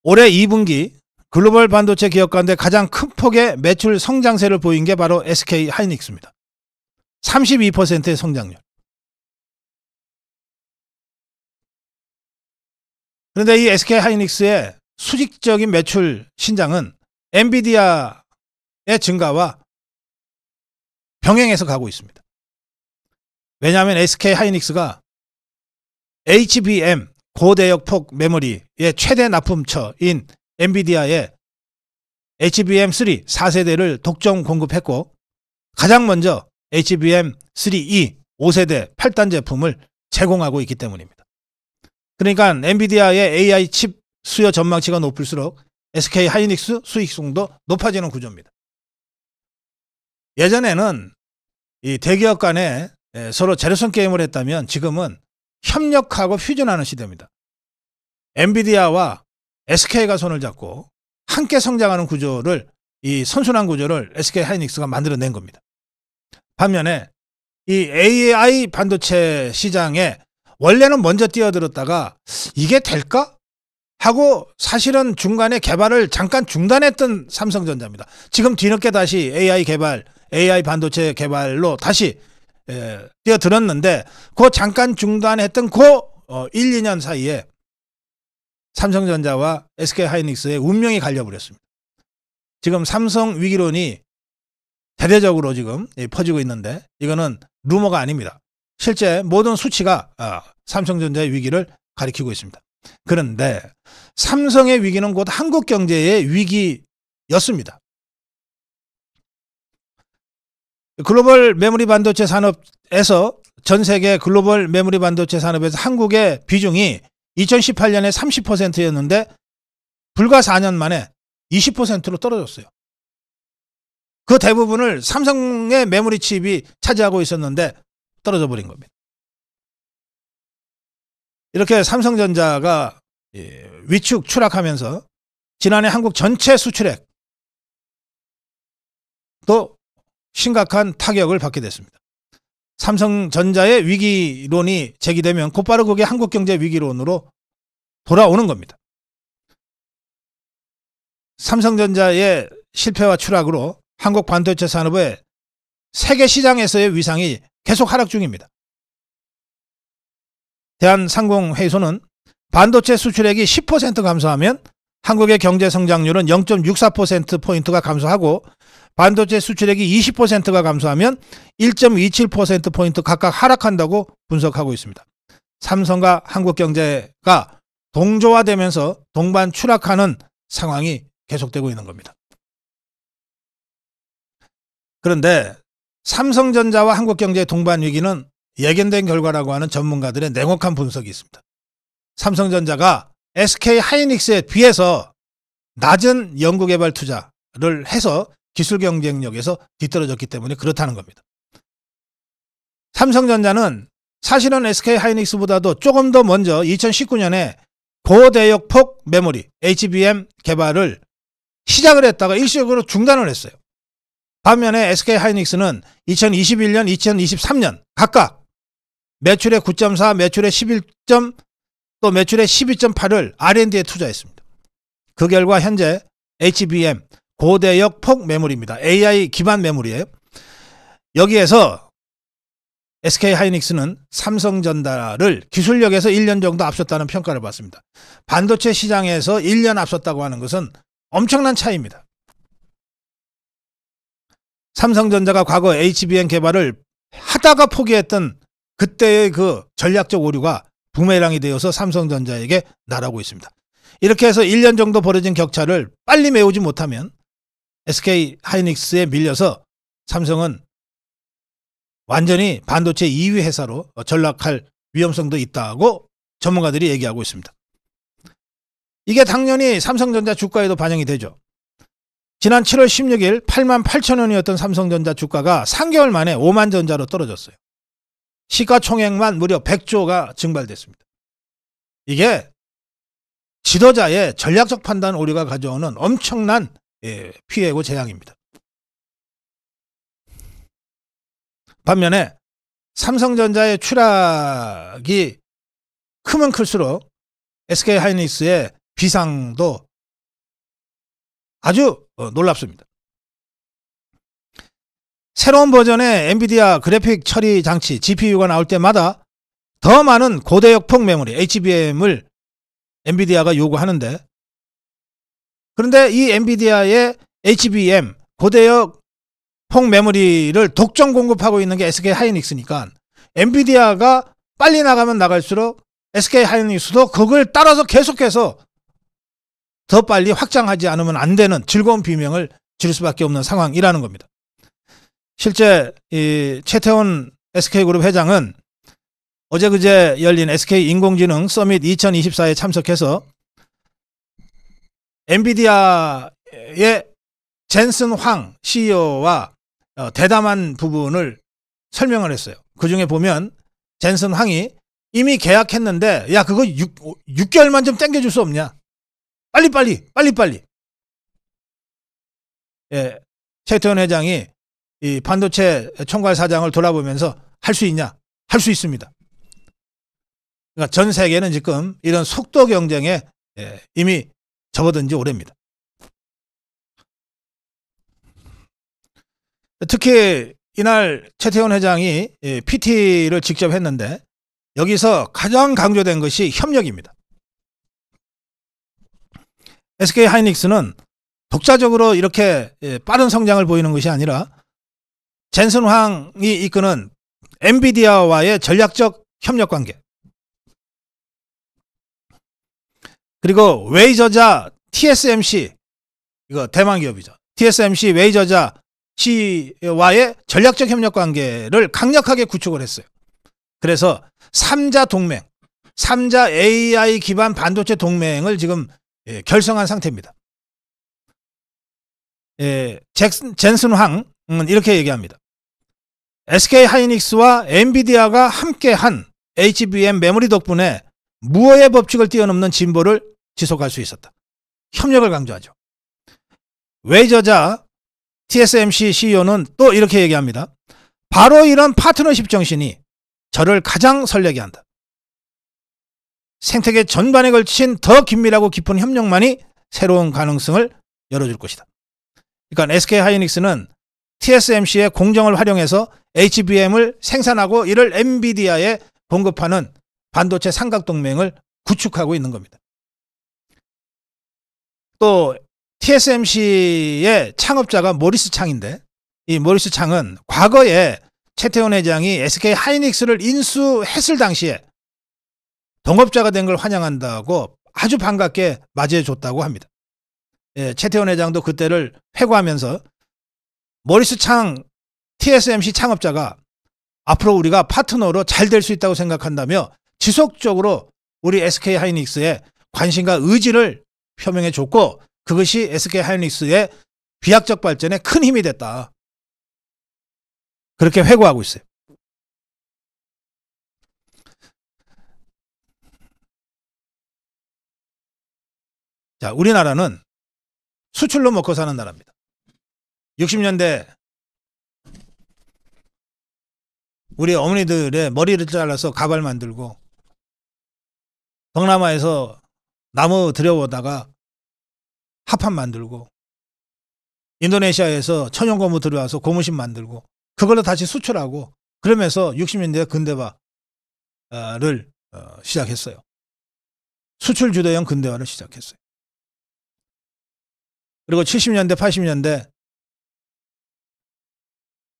올해 2분기 글로벌 반도체 기업 가운데 가장 큰 폭의 매출 성장세를 보인 게 바로 SK 하이닉스입니다. 32%의 성장률. 그런데 이 SK 하이닉스의 수직적인 매출 신장은 엔비디아의 증가와 병행해서 가고 있습니다. 왜냐하면 SK 하이닉스가 HBM 고대역폭 메모리의 최대 납품처인 엔비디아의 HBM3 4세대를 독점 공급했고, 가장 먼저 HBM3E 5세대 8단 제품을 제공하고 있기 때문입니다. 그러니까 엔비디아의 AI 칩 수요 전망치가 높을수록 SK 하이닉스 수익성도 높아지는 구조입니다. 예전에는 이 대기업 간에 서로 제로섬 게임을 했다면 지금은 협력하고 퓨전하는 시대입니다. 엔비디아와 SK가 손을 잡고 함께 성장하는 구조를, 이 선순환 구조를 SK 하이닉스가 만들어낸 겁니다. 반면에 이 AI 반도체 시장에 원래는 먼저 뛰어들었다가 이게 될까? 하고 사실은 중간에 개발을 잠깐 중단했던 삼성전자입니다. 지금 뒤늦게 다시 AI 개발, AI 반도체 개발로 다시 뛰어들었는데, 그 잠깐 중단했던 그 1, 2년 사이에 삼성전자와 SK 하이닉스의 운명이 갈려버렸습니다. 지금 삼성 위기론이 대대적으로 지금 퍼지고 있는데, 이거는 루머가 아닙니다. 실제 모든 수치가 삼성전자의 위기를 가리키고 있습니다. 그런데 삼성의 위기는 곧 한국 경제의 위기였습니다. 글로벌 메모리 반도체 산업에서, 전 세계 글로벌 메모리 반도체 산업에서 한국의 비중이 2018년에 30%였는데 불과 4년 만에 20%로 떨어졌어요. 그 대부분을 삼성의 메모리 칩이 차지하고 있었는데 떨어져 버린 겁니다. 이렇게 삼성전자가 위축 추락하면서 지난해 한국 전체 수출액도 심각한 타격을 받게 됐습니다. 삼성전자의 위기론이 제기되면 곧바로 그게 한국 경제 위기론으로 돌아오는 겁니다. 삼성전자의 실패와 추락으로 한국 반도체 산업의 세계 시장에서의 위상이 계속 하락 중입니다. 대한상공회의소는 반도체 수출액이 10% 감소하면 한국의 경제 성장률은 0.64%포인트가 감소하고, 반도체 수출액이 20%가 감소하면 1.27%포인트 각각 하락한다고 분석하고 있습니다. 삼성과 한국 경제가 동조화되면서 동반 추락하는 상황이 계속되고 있는 겁니다. 그런데 삼성전자와 한국경제의 동반 위기는 예견된 결과라고 하는 전문가들의 냉혹한 분석이 있습니다. 삼성전자가 SK 하이닉스에 비해서 낮은 연구개발 투자를 해서 기술 경쟁력에서 뒤떨어졌기 때문에 그렇다는 겁니다. 삼성전자는 사실은 SK하이닉스보다도 조금 더 먼저 2019년에 고대역폭 메모리 HBM 개발을 시작을 했다가 일시적으로 중단을 했어요. 반면에 SK하이닉스는 2021년, 2023년 각각 매출의 9.4, 매출의 11점, 또 매출의 12.8을 R&D에 투자했습니다. 그 결과 현재 HBM 고대역 폭 메모리입니다. AI 기반 메모리예요. 여기에서 SK하이닉스는 삼성전자를 기술력에서 1년 정도 앞섰다는 평가를 받습니다. 반도체 시장에서 1년 앞섰다고 하는 것은 엄청난 차이입니다. 삼성전자가 과거 HBM 개발을 하다가 포기했던 그때의 그 전략적 오류가 부메랑이 되어서 삼성전자에게 날아오고 있습니다. 이렇게 해서 1년 정도 벌어진 격차를 빨리 메우지 못하면 SK하이닉스에 밀려서 삼성은 완전히 반도체 2위 회사로 전락할 위험성도 있다고 전문가들이 얘기하고 있습니다. 이게 당연히 삼성전자 주가에도 반영이 되죠. 지난 7월 16일 88,000원이었던 삼성전자 주가가 3개월 만에 5만 전자로 떨어졌어요. 시가총액만 무려 100조가 증발됐습니다. 이게 지도자의 전략적 판단 오류가 가져오는 엄청난 피해고 재앙입니다. 반면에 삼성전자의 추락이 크면 클수록 SK하이닉스의 비상도 아주 놀랍습니다. 새로운 버전의 엔비디아 그래픽 처리 장치 GPU가 나올 때마다 더 많은 고대역폭 메모리 HBM을 엔비디아가 요구하는데, 그런데 이 엔비디아의 HBM 고대역 폭 메모리를 독점 공급하고 있는 게 SK하이닉스니까 엔비디아가 빨리 나가면 나갈수록 SK하이닉스도 그걸 따라서 계속해서 더 빨리 확장하지 않으면 안 되는 즐거운 비명을 지를 수밖에 없는 상황이라는 겁니다. 실제 이 최태원 SK그룹 회장은 어제 그제 열린 SK인공지능 서밋 2024에 참석해서 엔비디아의 젠슨 황 CEO와 대담한 부분을 설명을 했어요. 그 중에 보면 젠슨 황이 이미 계약했는데 야 그거 6개월만 좀 땡겨줄 수 없냐. 빨리. 예, 최태원 회장이 이 반도체 총괄 사장을 돌아보면서 할 수 있냐? 할 수 있습니다. 그러니까 전 세계는 지금 이런 속도 경쟁에 이미 접어든 지 오래입니다. 특히 이날 최태원 회장이 PT를 직접 했는데 여기서 가장 강조된 것이 협력입니다. SK하이닉스는 독자적으로 이렇게 빠른 성장을 보이는 것이 아니라 젠슨 황이 이끄는 엔비디아와의 전략적 협력관계, 그리고 웨이저자 TSMC, 이거 대만 기업이죠. TSMC 웨이저자 C와의 전략적 협력관계를 강력하게 구축을 했어요. 그래서 3자 동맹, 3자 AI 기반 반도체 동맹을 지금 결성한 상태입니다. 젠슨 황은 이렇게 얘기합니다. SK하이닉스와 엔비디아가 함께한 HBM 메모리 덕분에 무어의 법칙을 뛰어넘는 진보를 지속할 수 있었다. 협력을 강조하죠. 웨이저자 TSMC CEO는 또 이렇게 얘기합니다. 바로 이런 파트너십 정신이 저를 가장 설레게 한다. 생태계 전반에 걸친 더 긴밀하고 깊은 협력만이 새로운 가능성을 열어줄 것이다. 그러니까 SK하이닉스는 TSMC의 공정을 활용해서 HBM을 생산하고 이를 엔비디아에 공급하는 반도체 삼각동맹을 구축하고 있는 겁니다. 또 TSMC의 창업자가 모리스 창인데, 이 모리스 창은 과거에 최태원 회장이 SK하이닉스를 인수했을 당시에 동업자가 된 걸 환영한다고 아주 반갑게 맞이해 줬다고 합니다. 최태원 회장도 그때를 회고하면서 모리스 창 TSMC 창업자가 앞으로 우리가 파트너로 잘 될 수 있다고 생각한다며 지속적으로 우리 SK하이닉스에 관심과 의지를 표명해 줬고, 그것이 SK하이닉스의 비약적 발전에 큰 힘이 됐다. 그렇게 회고하고 있어요. 자, 우리나라는 수출로 먹고 사는 나라입니다. 60년대 우리 어머니들의 머리를 잘라서 가발 만들고 동남아에서 나무 들여오다가 합판 만들고 인도네시아에서 천연고무 들여와서 고무신 만들고 그걸로 다시 수출하고 그러면서 60년대 근대화를 시작했어요. 수출 주도형 근대화를 시작했어요. 그리고 70년대 80년대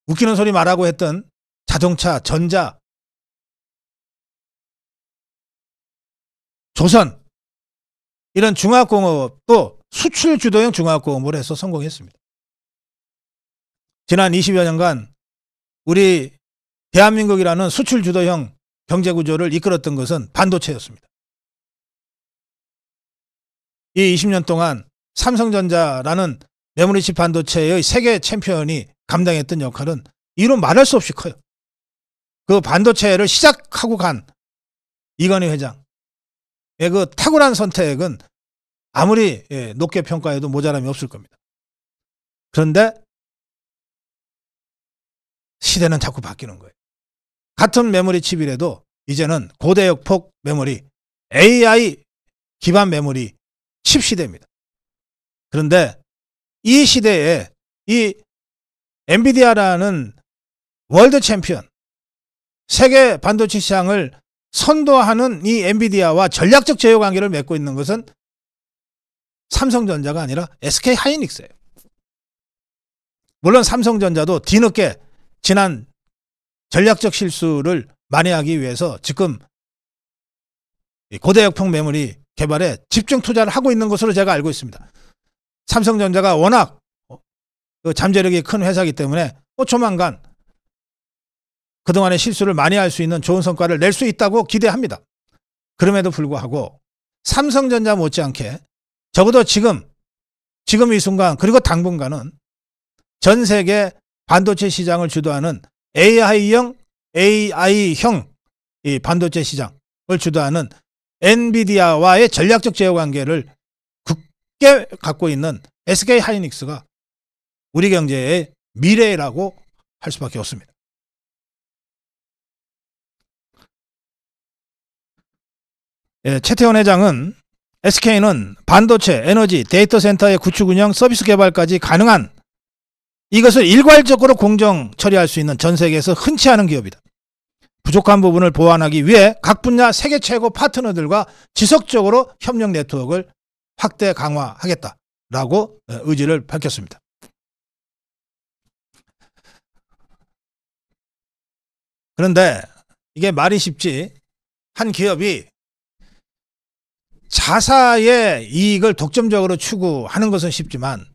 웃기는 소리 말하고 했던 자동차, 전자, 조선 이런 중화학공업도 수출 주도형 중화학공업을 해서 성공했습니다. 지난 20여 년간 우리 대한민국이라는 수출 주도형 경제구조를 이끌었던 것은 반도체였습니다. 이 20년 동안 삼성전자라는 메모리칩 반도체의 세계 챔피언이 감당했던 역할은 이로 말할 수 없이 커요. 그 반도체를 시작하고 간 이건희 회장의 그 탁월한 선택은 아무리 높게 평가해도 모자람이 없을 겁니다. 그런데 시대는 자꾸 바뀌는 거예요. 같은 메모리 칩이라도 이제는 고대역폭 메모리, AI 기반 메모리 칩 시대입니다. 그런데 이 시대에 이 엔비디아라는 월드 챔피언, 세계 반도체 시장을 선도하는 이 엔비디아와 전략적 제휴 관계를 맺고 있는 것은 삼성전자가 아니라 SK하이닉스예요. 물론 삼성전자도 뒤늦게 지난 전략적 실수를 만회하기 위해서 지금 고대역폭 메모리 개발에 집중 투자를 하고 있는 것으로 제가 알고 있습니다. 삼성전자가 워낙 잠재력이 큰 회사이기 때문에 조만간 그동안의 실수를 만회할 수 있는 좋은 성과를 낼 수 있다고 기대합니다. 그럼에도 불구하고 삼성전자 못지않게 적어도 지금 이 순간 그리고 당분간은 전 세계 반도체 시장을 주도하는 AI형 이 반도체 시장을 주도하는 엔비디아와의 전략적 제휴 관계를 굳게 갖고 있는 SK하이닉스가 우리 경제의 미래라고 할 수밖에 없습니다. 최태원 회장은 SK는 반도체, 에너지, 데이터 센터의 구축 운영, 서비스 개발까지 가능한 이것을 일괄적으로 공정 처리할 수 있는 전 세계에서 흔치 않은 기업이다. 부족한 부분을 보완하기 위해 각 분야 세계 최고 파트너들과 지속적으로 협력 네트워크를 확대 강화하겠다라고 의지를 밝혔습니다. 그런데 이게 말이 쉽지 한 기업이 자사의 이익을 독점적으로 추구하는 것은 쉽지만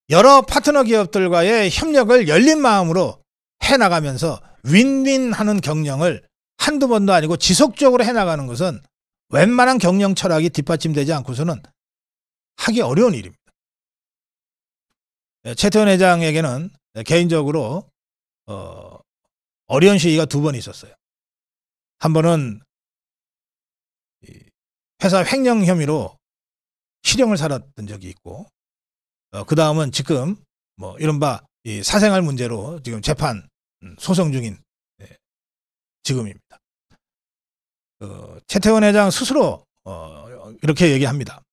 여러 파트너 기업들과의 협력을 열린 마음으로 해나가면서 윈윈하는 경영을 한두 번도 아니고 지속적으로 해나가는 것은 웬만한 경영 철학이 뒷받침되지 않고서는 하기 어려운 일입니다. 최태원 회장에게는 개인적으로 어려운 시기가 두 번 있었어요. 한 번은 회사 횡령 혐의로 실형을 살았던 적이 있고 그 다음은 지금 이른바 이 사생활 문제로 지금 재판 소송 중인 지금입니다. 최태원 회장 스스로 이렇게 얘기합니다.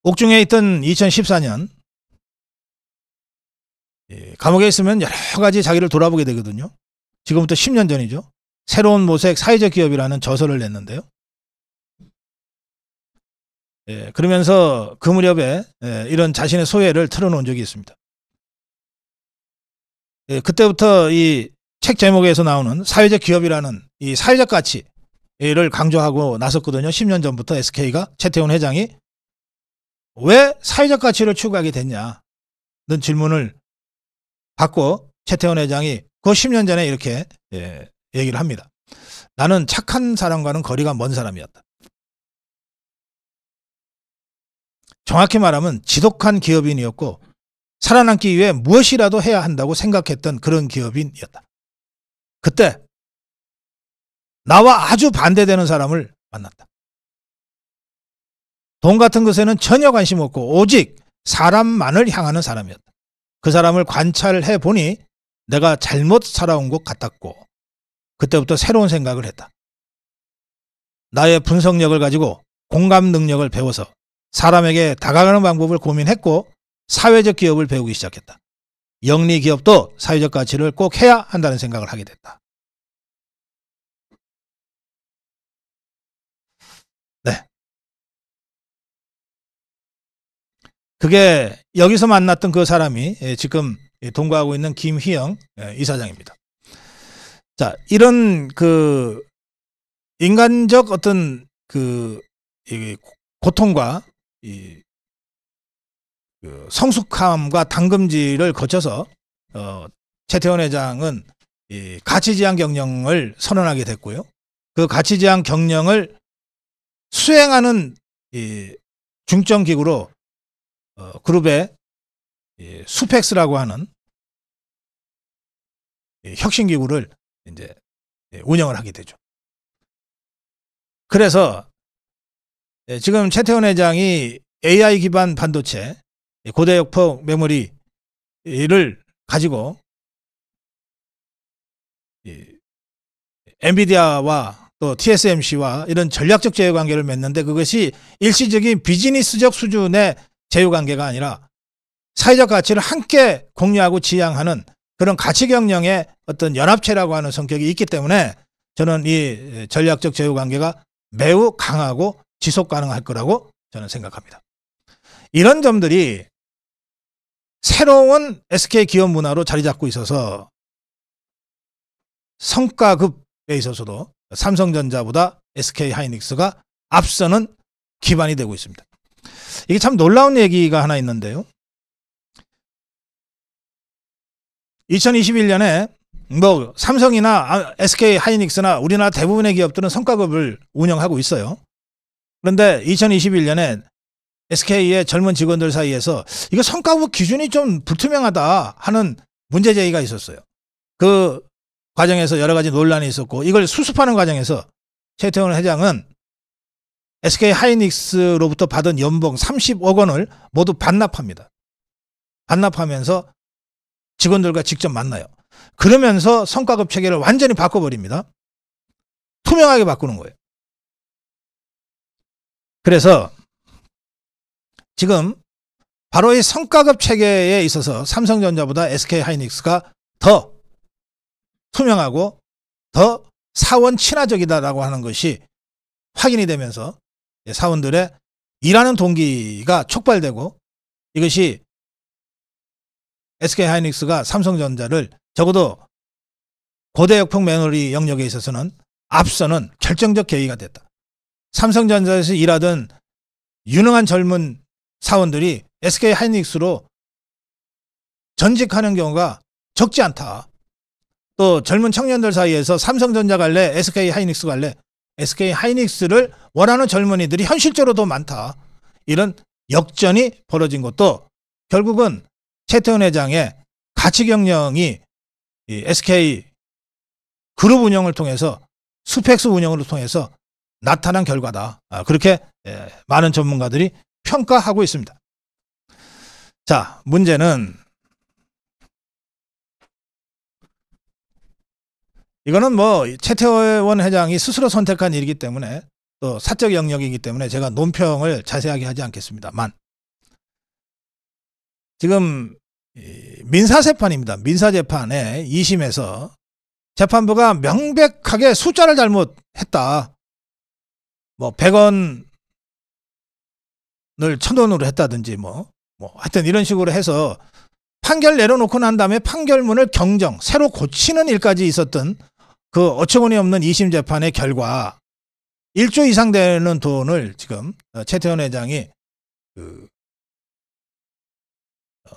옥중에 있던 2014년 감옥에 있으면 여러 가지 자기를 돌아보게 되거든요. 지금부터 10년 전이죠. 새로운 모색 사회적 기업이라는 저서를 냈는데요. 그러면서 그 무렵에 이런 자신의 소회를 털어놓은 적이 있습니다. 그때부터 이 책 제목에서 나오는 사회적 기업이라는 이 사회적 가치를 강조하고 나섰거든요. 10년 전부터 SK가 최태원 회장이 왜 사회적 가치를 추구하게 됐냐는 질문을 받고 최태원 회장이 그 10년 전에 이렇게 얘기를 합니다. 나는 착한 사람과는 거리가 먼 사람이었다. 정확히 말하면 지독한 기업인이었고 살아남기 위해 무엇이라도 해야 한다고 생각했던 그런 기업인이었다. 그때 나와 아주 반대되는 사람을 만났다. 돈 같은 것에는 전혀 관심 없고 오직 사람만을 향하는 사람이었다. 그 사람을 관찰해 보니 내가 잘못 살아온 것 같았고 그때부터 새로운 생각을 했다. 나의 분석력을 가지고 공감 능력을 배워서 사람에게 다가가는 방법을 고민했고 사회적 기업을 배우기 시작했다. 영리 기업도 사회적 가치를 꼭 해야 한다는 생각을 하게 됐다. 네. 그게 여기서 만났던 그 사람이 지금 동거하고 있는 김희영 이사장입니다. 자, 이런 그 인간적 어떤 그 고통과 그 성숙함과 당금질을 거쳐서 최태원 회장은 가치지향 경영을 선언하게 됐고요. 그 가치지향 경영을 수행하는 중점기구로 그룹의 수펙스라고 하는 혁신기구를 이제 운영을 하게 되죠. 그래서 지금 최태원 회장이 AI 기반 반도체 고대역폭 메모리를 가지고 엔비디아와 또 TSMC와 이런 전략적 제휴관계를 맺는데 그것이 일시적인 비즈니스적 수준의 제휴관계가 아니라 사회적 가치를 함께 공유하고 지향하는 그런 가치 경영의 어떤 연합체라고 하는 성격이 있기 때문에 저는 이 전략적 제휴관계가 매우 강하고 지속 가능할 거라고 저는 생각합니다. 이런 점들이 새로운 SK 기업 문화로 자리 잡고 있어서 성과급에 있어서도 삼성전자보다 SK 하이닉스가 앞서는 기반이 되고 있습니다. 이게 참 놀라운 얘기가 하나 있는데요. 2021년에 뭐 삼성이나 SK 하이닉스나 우리나라 대부분의 기업들은 성과급을 운영하고 있어요. 그런데 2021년에 SK의 젊은 직원들 사이에서 이거 성과급 기준이 좀 불투명하다 하는 문제 제기가 있었어요. 그 과정에서 여러 가지 논란이 있었고 이걸 수습하는 과정에서 최태원 회장은 SK 하이닉스로부터 받은 연봉 30억 원을 모두 반납합니다. 반납하면서 직원들과 직접 만나요. 그러면서 성과급 체계를 완전히 바꿔버립니다. 투명하게 바꾸는 거예요. 그래서 지금 바로 이 성과급 체계에 있어서 삼성전자보다 SK 하이닉스가 더 투명하고 더 사원 친화적이다라고 하는 것이 확인이 되면서 사원들의 일하는 동기가 촉발되고 이것이 SK 하이닉스가 삼성전자를 적어도 고대역폭 메모리 영역에 있어서는 앞서는 결정적 계기가 됐다. 삼성전자에서 일하던 유능한 젊은 사원들이 SK 하이닉스로 전직하는 경우가 적지 않다. 또 젊은 청년들 사이에서 삼성전자 갈래, SK 하이닉스 갈래, SK 하이닉스를 원하는 젊은이들이 현실적으로 더 많다. 이런 역전이 벌어진 것도 결국은 최태원 회장의 가치 경영이 SK 그룹 운영을 통해서 수펙스 운영을 통해서 나타난 결과다. 그렇게 많은 전문가들이 평가하고 있습니다. 자, 문제는 이거는 뭐 최태원 회장이 스스로 선택한 일이기 때문에 또 사적 영역이기 때문에 제가 논평을 자세하게 하지 않겠습니다만 지금 민사재판입니다. 민사재판에 2심에서 재판부가 명백하게 숫자를 잘못했다. 뭐 100원을 1000원으로 했다든지 뭐 하여튼 이런 식으로 해서 판결 내려놓고 난 다음에 판결문을 경정, 새로 고치는 일까지 있었던 그 어처구니 없는 2심 재판의 결과 1조 이상 되는 돈을 지금 최태원 회장이 그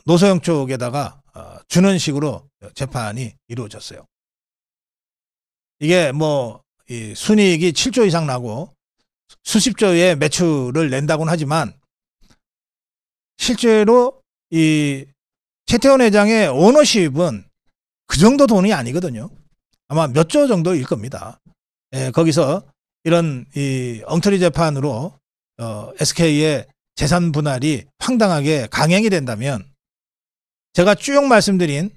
노소영 쪽에다가 주는 식으로 재판이 이루어졌어요. 이게 뭐 이 순이익이 7조 이상 나고 수십조의 매출을 낸다고는 하지만 실제로 이 최태원 회장의 오너십은 그 정도 돈이 아니거든요. 아마 몇 조 정도일 겁니다. 예, 거기서 이런 이 엉터리 재판으로 SK의 재산 분할이 황당하게 강행이 된다면 제가 쭉 말씀드린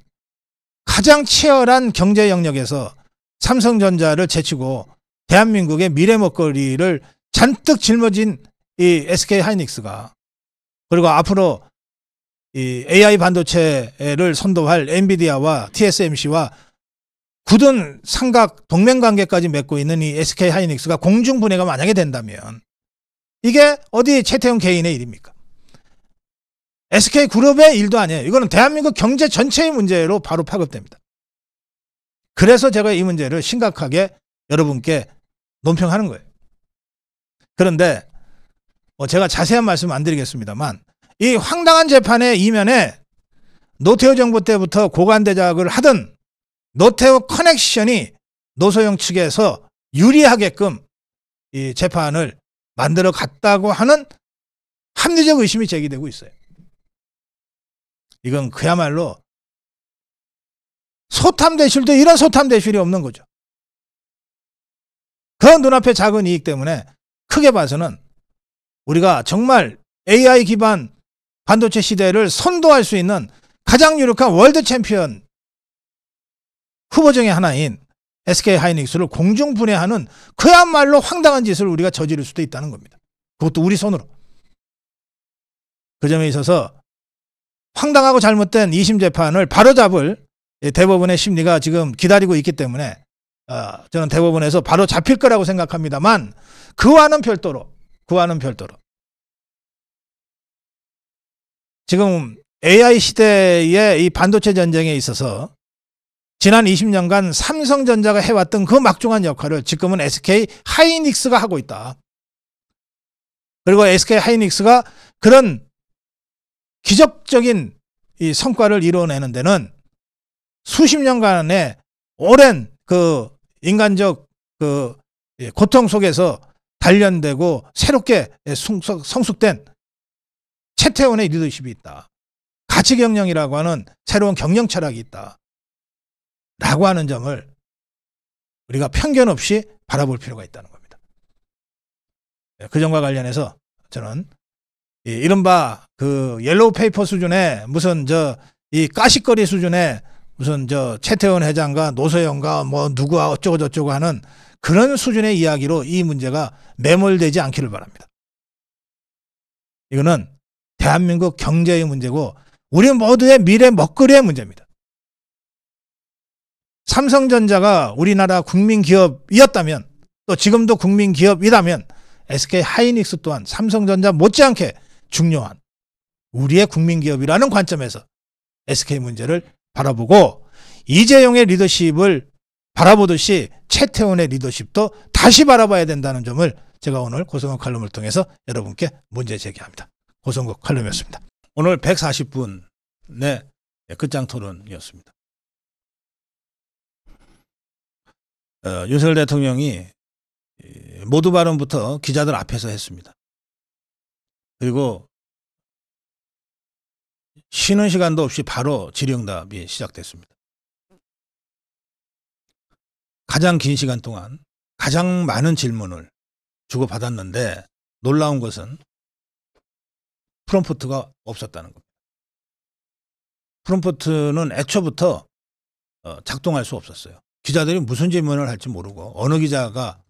가장 치열한 경제 영역에서 삼성전자를 제치고 대한민국의 미래 먹거리를 잔뜩 짊어진 이 SK 하이닉스가 그리고 앞으로 이 AI 반도체를 선도할 엔비디아와 TSMC와 굳은 삼각 동맹 관계까지 맺고 있는 이 SK 하이닉스가 공중 분해가 만약에 된다면 이게 어디 최태원 개인의 일입니까? SK 그룹의 일도 아니에요. 이거는 대한민국 경제 전체의 문제로 바로 파급됩니다. 그래서 제가 이 문제를 심각하게 여러분께 논평하는 거예요. 그런데 제가 자세한 말씀 안 드리겠습니다만 이 황당한 재판의 이면에 노태우 정부 때부터 고관대작을 하던 노태우 커넥션이 노소영 측에서 유리하게끔 이 재판을 만들어 갔다고 하는 합리적 의심이 제기되고 있어요. 이건 그야말로 소탐대실도 이런 소탐대실이 없는 거죠. 그 눈앞에 작은 이익 때문에 크게 봐서는 우리가 정말 AI 기반 반도체 시대를 선도할 수 있는 가장 유력한 월드 챔피언 후보 중에 하나인 SK 하이닉스를 공중 분해하는 그야말로 황당한 짓을 우리가 저지를 수도 있다는 겁니다. 그것도 우리 손으로. 그 점에 있어서 황당하고 잘못된 2심 재판을 바로잡을 대법원의 심리가 지금 기다리고 있기 때문에 저는 대법원에서 바로 잡힐 거라고 생각합니다만 그와는 별도로 지금 AI 시대의 이 반도체 전쟁에 있어서 지난 20년간 삼성전자가 해왔던 그 막중한 역할을 지금은 SK 하이닉스가 하고 있다. 그리고 SK 하이닉스가 그런 기적적인 이 성과를 이루어내는 데는 수십 년간의 오랜 그 인간적 그 고통 속에서 단련되고 새롭게 성숙된 최태원의 리더십이 있다. 가치 경영이라고 하는 새로운 경영 철학이 있다. 라고 하는 점을 우리가 편견 없이 바라볼 필요가 있다는 겁니다. 그 점과 관련해서 저는 이른바 그 옐로우 페이퍼 수준의 무슨 이 까시거리 수준의 무슨 최태원 회장과 노소영과 뭐 누구와 어쩌고 저쩌고 하는 그런 수준의 이야기로 이 문제가 매몰되지 않기를 바랍니다. 이거는 대한민국 경제의 문제고 우리 모두의 미래 먹거리의 문제입니다. 삼성전자가 우리나라 국민기업이었다면 또 지금도 국민기업이라면 SK 하이닉스 또한 삼성전자 못지않게 중요한 우리의 국민기업이라는 관점에서 SK 문제를 바라보고 이재용의 리더십을 바라보듯이 최태원의 리더십도 다시 바라봐야 된다는 점을 제가 오늘 고성국 칼럼을 통해서 여러분께 문제 제기합니다. 고성국 칼럼이었습니다. 오늘 140분의 끝장 토론이었습니다. 윤석열 대통령이 모두 발언부터 기자들 앞에서 했습니다. 그리고 쉬는 시간도 없이 바로 질의응답이 시작됐습니다. 가장 긴 시간 동안 가장 많은 질문을 주고받았는데 놀라운 것은 프롬프트가 없었다는 겁니다. 프롬프트는 애초부터 작동할 수 없었어요. 기자들이 무슨 질문을 할지 모르고 어느 기자가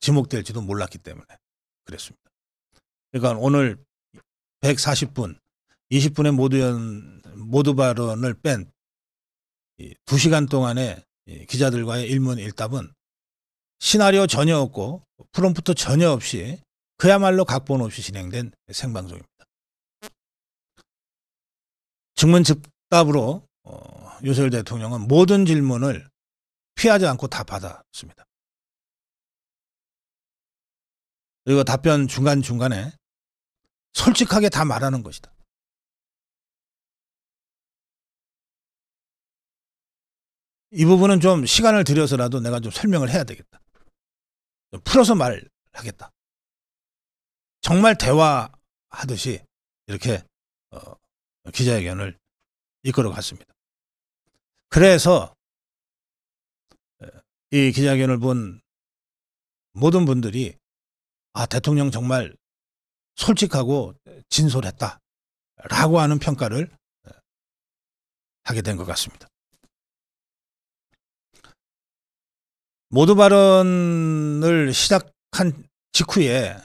지목될지도 몰랐기 때문에 그랬습니다. 그러니까 오늘 140분, 20분의 모두 발언을 뺀 2시간 동안의 기자들과의 일문일답은 시나리오 전혀 없고 프롬프트 전혀 없이 그야말로 각본 없이 진행된 생방송입니다. 증문즉답으로 윤석열 대통령은 모든 질문을 피하지 않고 다 받았습니다. 그리고 답변 중간중간에 솔직하게 다 말하는 것이다. 이 부분은 좀 시간을 들여서라도 내가 좀 설명을 해야 되겠다. 좀 풀어서 말하겠다. 정말 대화하듯이 이렇게 기자회견을 이끌어 갔습니다. 그래서 이 기자회견을 본 모든 분들이 대통령 정말 솔직하고 진솔했다 라고 하는 평가를 하게 된 것 같습니다. 모두 발언을 시작한 직후에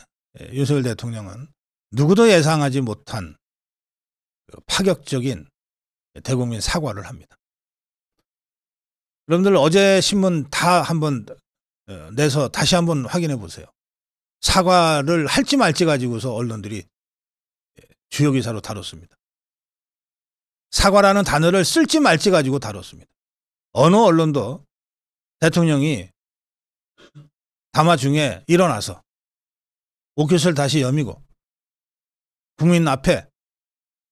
윤석열 대통령은 누구도 예상하지 못한 파격적인 대국민 사과를 합니다. 여러분들 어제 신문 다 한번 내서 다시 한번 확인해 보세요. 사과를 할지 말지 가지고서 언론들이 주요 기사로 다뤘습니다. 사과라는 단어를 쓸지 말지 가지고 다뤘습니다. 어느 언론도 대통령이 담화 중에 일어나서 옷깃을 다시 여미고 국민 앞에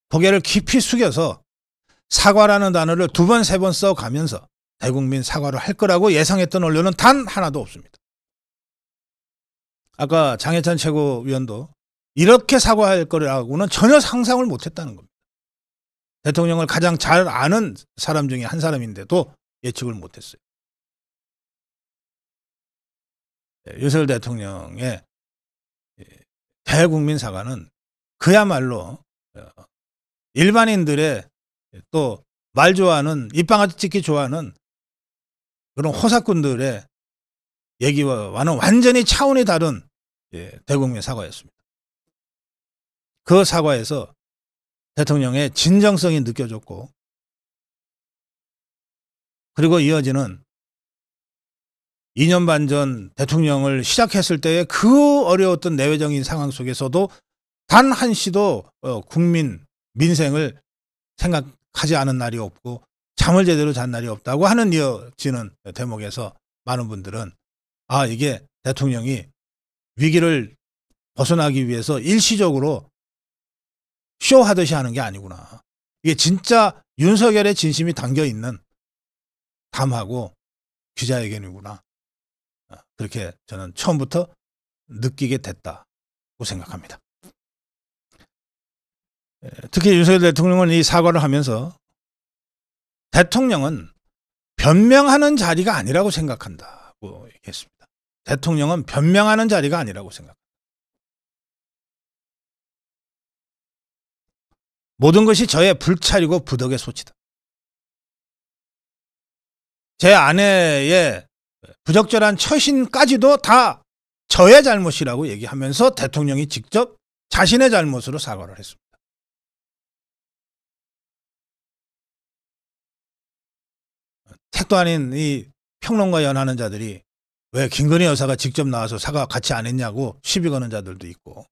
고개를 깊이 숙여서 사과라는 단어를 2번, 3번 써가면서 대국민 사과를 할 거라고 예상했던 언론은 단 하나도 없습니다. 아까 장해찬 최고위원도 이렇게 사과할 거라고는 전혀 상상을 못했다는 겁니다. 대통령을 가장 잘 아는 사람 중에 한 사람인데도 예측을 못했어요. 윤석열 대통령의 대국민 사과는 그야말로 일반인들의 또 말 좋아하는 입방아지 찍기 좋아하는 그런 호사꾼들의 얘기와는 완전히 차원이 다른 대국민 사과였습니다. 그 사과에서 대통령의 진정성이 느껴졌고 그리고 이어지는 2년 반 전 대통령을 시작했을 때의 그 어려웠던 내외적인 상황 속에서도 단 한시도 국민 민생을 생각하지 않은 날이 없고 잠을 제대로 잔 날이 없다고 하는 이어지는 대목에서 많은 분들은 이게 대통령이 위기를 벗어나기 위해서 일시적으로 쇼하듯이 하는 게 아니구나. 이게 진짜 윤석열의 진심이 담겨있는 담하고 기자회견이구나. 그렇게 저는 처음부터 느끼게 됐다고 생각합니다. 특히 윤석열 대통령은 이 사과를 하면서 대통령은 변명하는 자리가 아니라고 생각한다고 얘기했습니다. 대통령은 변명하는 자리가 아니라고 생각합니다. 모든 것이 저의 불찰이고 부덕의 소치다. 제 아내의 부적절한 처신까지도 다 저의 잘못이라고 얘기하면서 대통령이 직접 자신의 잘못으로 사과를 했습니다. 택도 아닌 이 평론가 연하는 자들이 왜 김건희 여사가 직접 나와서 사과 같이 안 했냐고 시비 거는 자들도 있고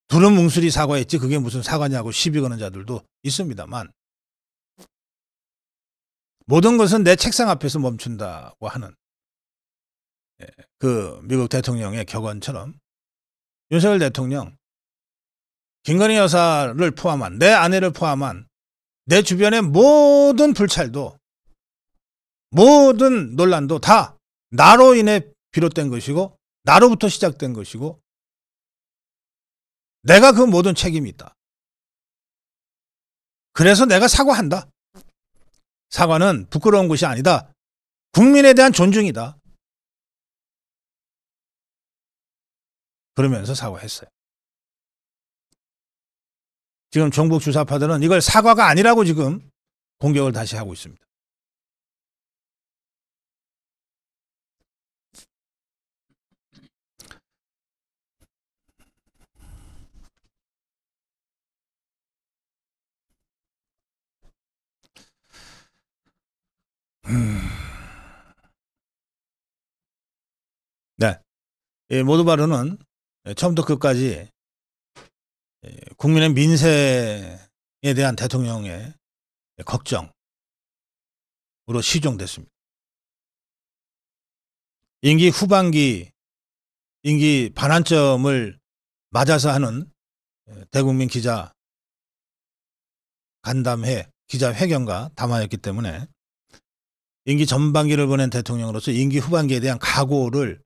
둘은 뭉술이 사과했지 그게 무슨 사과냐고 시비 거는 자들도 있습니다만 모든 것은 내 책상 앞에서 멈춘다고 하는 그 미국 대통령의 격언처럼 윤석열 대통령 김건희 여사를 포함한 내 아내를 포함한 내 주변의 모든 불찰도 모든 논란도 다 나로 인해 비롯된 것이고 나로부터 시작된 것이고 내가 그 모든 책임이 있다. 그래서 내가 사과한다. 사과는 부끄러운 것이 아니다. 국민에 대한 존중이다. 그러면서 사과했어요. 지금 종북 주사파들은 이걸 사과가 아니라고 지금 공격을 다시 하고 있습니다. 네. 이 모두 발언은 처음부터 끝까지 국민의 민생에 대한 대통령의 걱정으로 시종됐습니다. 임기 후반기, 임기 반환점을 맞아서 하는 대국민 기자 간담회, 기자회견과 담화였기 때문에 임기 전반기를 보낸 대통령으로서 임기 후반기에 대한 각오를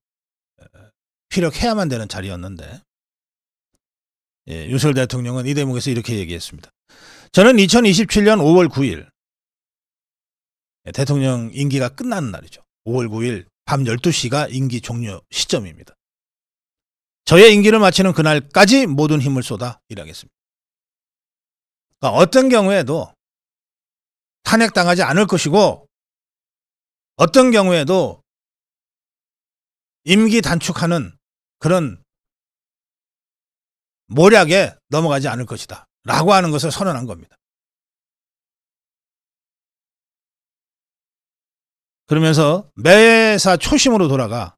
피력해야만 되는 자리였는데, 예, 윤석열 대통령은 이 대목에서 이렇게 얘기했습니다. 저는 2027년 5월 9일 대통령 임기가 끝나는 날이죠. 5월 9일 밤 12시가 임기 종료 시점입니다. 저의 임기를 마치는 그날까지 모든 힘을 쏟아 일하겠습니다. 그러니까 어떤 경우에도 탄핵당하지 않을 것이고, 어떤 경우에도 임기 단축하는 그런 모략에 넘어가지 않을 것이다 라고 하는 것을 선언한 겁니다. 그러면서 매사 초심으로 돌아가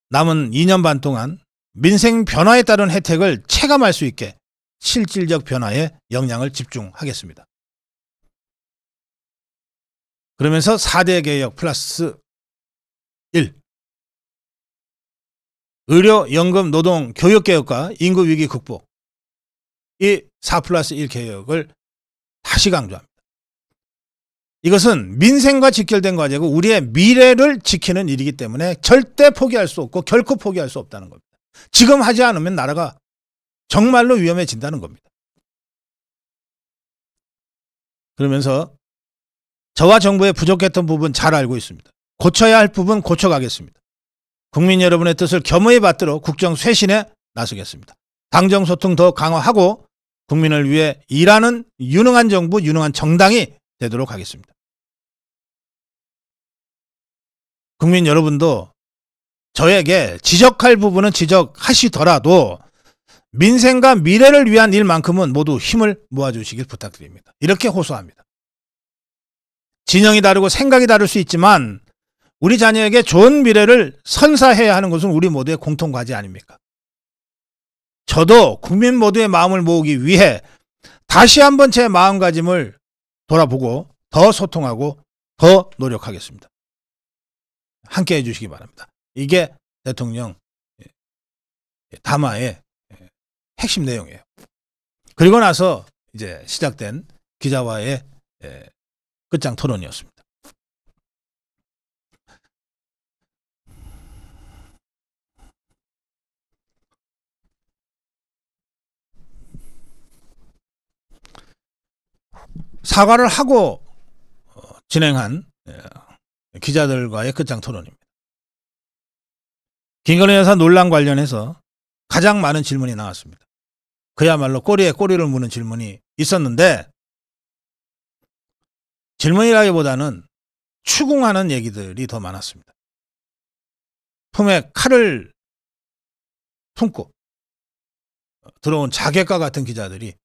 남은 2년 반 동안 민생 변화에 따른 혜택을 체감할 수 있게 실질적 변화에 역량을 집중하겠습니다. 그러면서 4대 개혁 플러스 1, 의료, 연금, 노동, 교육 개혁과 인구 위기 극복, 이 4+1 개혁을 다시 강조합니다. 이것은 민생과 직결된 과제고 우리의 미래를 지키는 일이기 때문에 절대 포기할 수 없고 결코 포기할 수 없다는 겁니다. 지금 하지 않으면 나라가 정말로 위험해진다는 겁니다. 그러면서 저와 정부의 부족했던 부분 잘 알고 있습니다. 고쳐야 할 부분 고쳐가겠습니다. 국민 여러분의 뜻을 겸허히 받들어 국정 쇄신에 나서겠습니다. 당정 소통 더 강화하고 국민을 위해 일하는 유능한 정부, 유능한 정당이 되도록 하겠습니다. 국민 여러분도 저에게 지적할 부분은 지적하시더라도 민생과 미래를 위한 일만큼은 모두 힘을 모아주시길 부탁드립니다. 이렇게 호소합니다. 진영이 다르고 생각이 다를 수 있지만 우리 자녀에게 좋은 미래를 선사해야 하는 것은 우리 모두의 공통과제 아닙니까? 저도 국민 모두의 마음을 모으기 위해 다시 한번 제 마음가짐을 돌아보고 더 소통하고 더 노력하겠습니다. 함께 해주시기 바랍니다. 이게 대통령 담화의 핵심 내용이에요. 그리고 나서 이제 시작된 기자와의 끝장 토론이었습니다. 사과를 하고 진행한 기자들과의 끝장 토론입니다. 김건희 여사 논란 관련해서 가장 많은 질문이 나왔습니다. 그야말로 꼬리에 꼬리를 무는 질문이 있었는데 질문이라기보다는 추궁하는 얘기들이 더 많았습니다. 품에 칼을 품고 들어온 자객과 같은 기자들이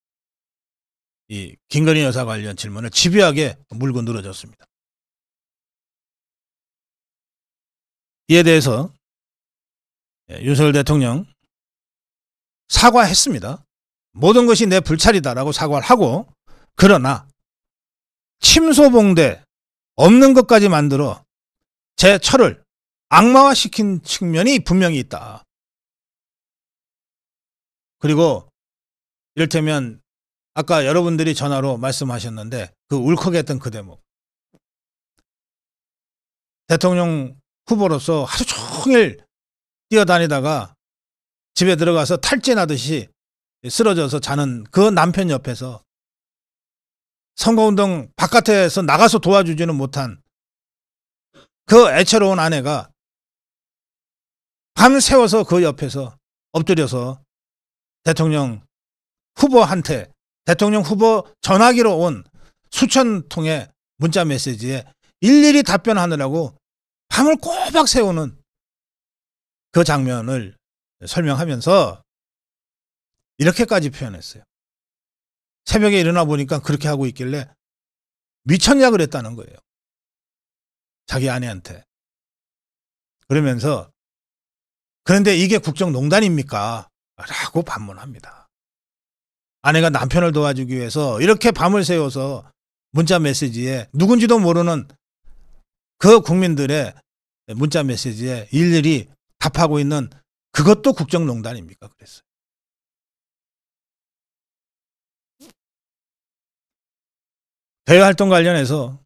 이 김건희 여사 관련 질문을 집요하게 물고 늘어졌습니다. 이에 대해서 윤석열 대통령 사과했습니다. 모든 것이 내 불찰이다라고 사과를 하고, 그러나 침소봉대 없는 것까지 만들어 제 철을 악마화시킨 측면이 분명히 있다. 그리고 이를테면 아까 여러분들이 전화로 말씀하셨는데 그 울컥했던 그 대목, 대통령 후보로서 하루 종일 뛰어다니다가 집에 들어가서 탈진하듯이 쓰러져서 자는 그 남편 옆에서 선거운동 바깥에서 나가서 도와주지는 못한 그 애처로운 아내가 밤새워서 그 옆에서 엎드려서 대통령 후보한테 대통령 후보 전화기로 온 수천 통의 문자 메시지에 일일이 답변하느라고 밤을 꼬박 새우는 그 장면을 설명하면서 이렇게까지 표현했어요. 새벽에 일어나 보니까 그렇게 하고 있길래 미쳤냐 그랬다는 거예요. 자기 아내한테. 그러면서 그런데 이게 국정농단입니까? 라고 반문합니다. 아내가 남편을 도와주기 위해서 이렇게 밤을 새워서 문자 메시지에 누군지도 모르는 그 국민들의 문자 메시지에 일일이 답하고 있는 그것도 국정농단입니까? 그랬어요. 대외 활동 관련해서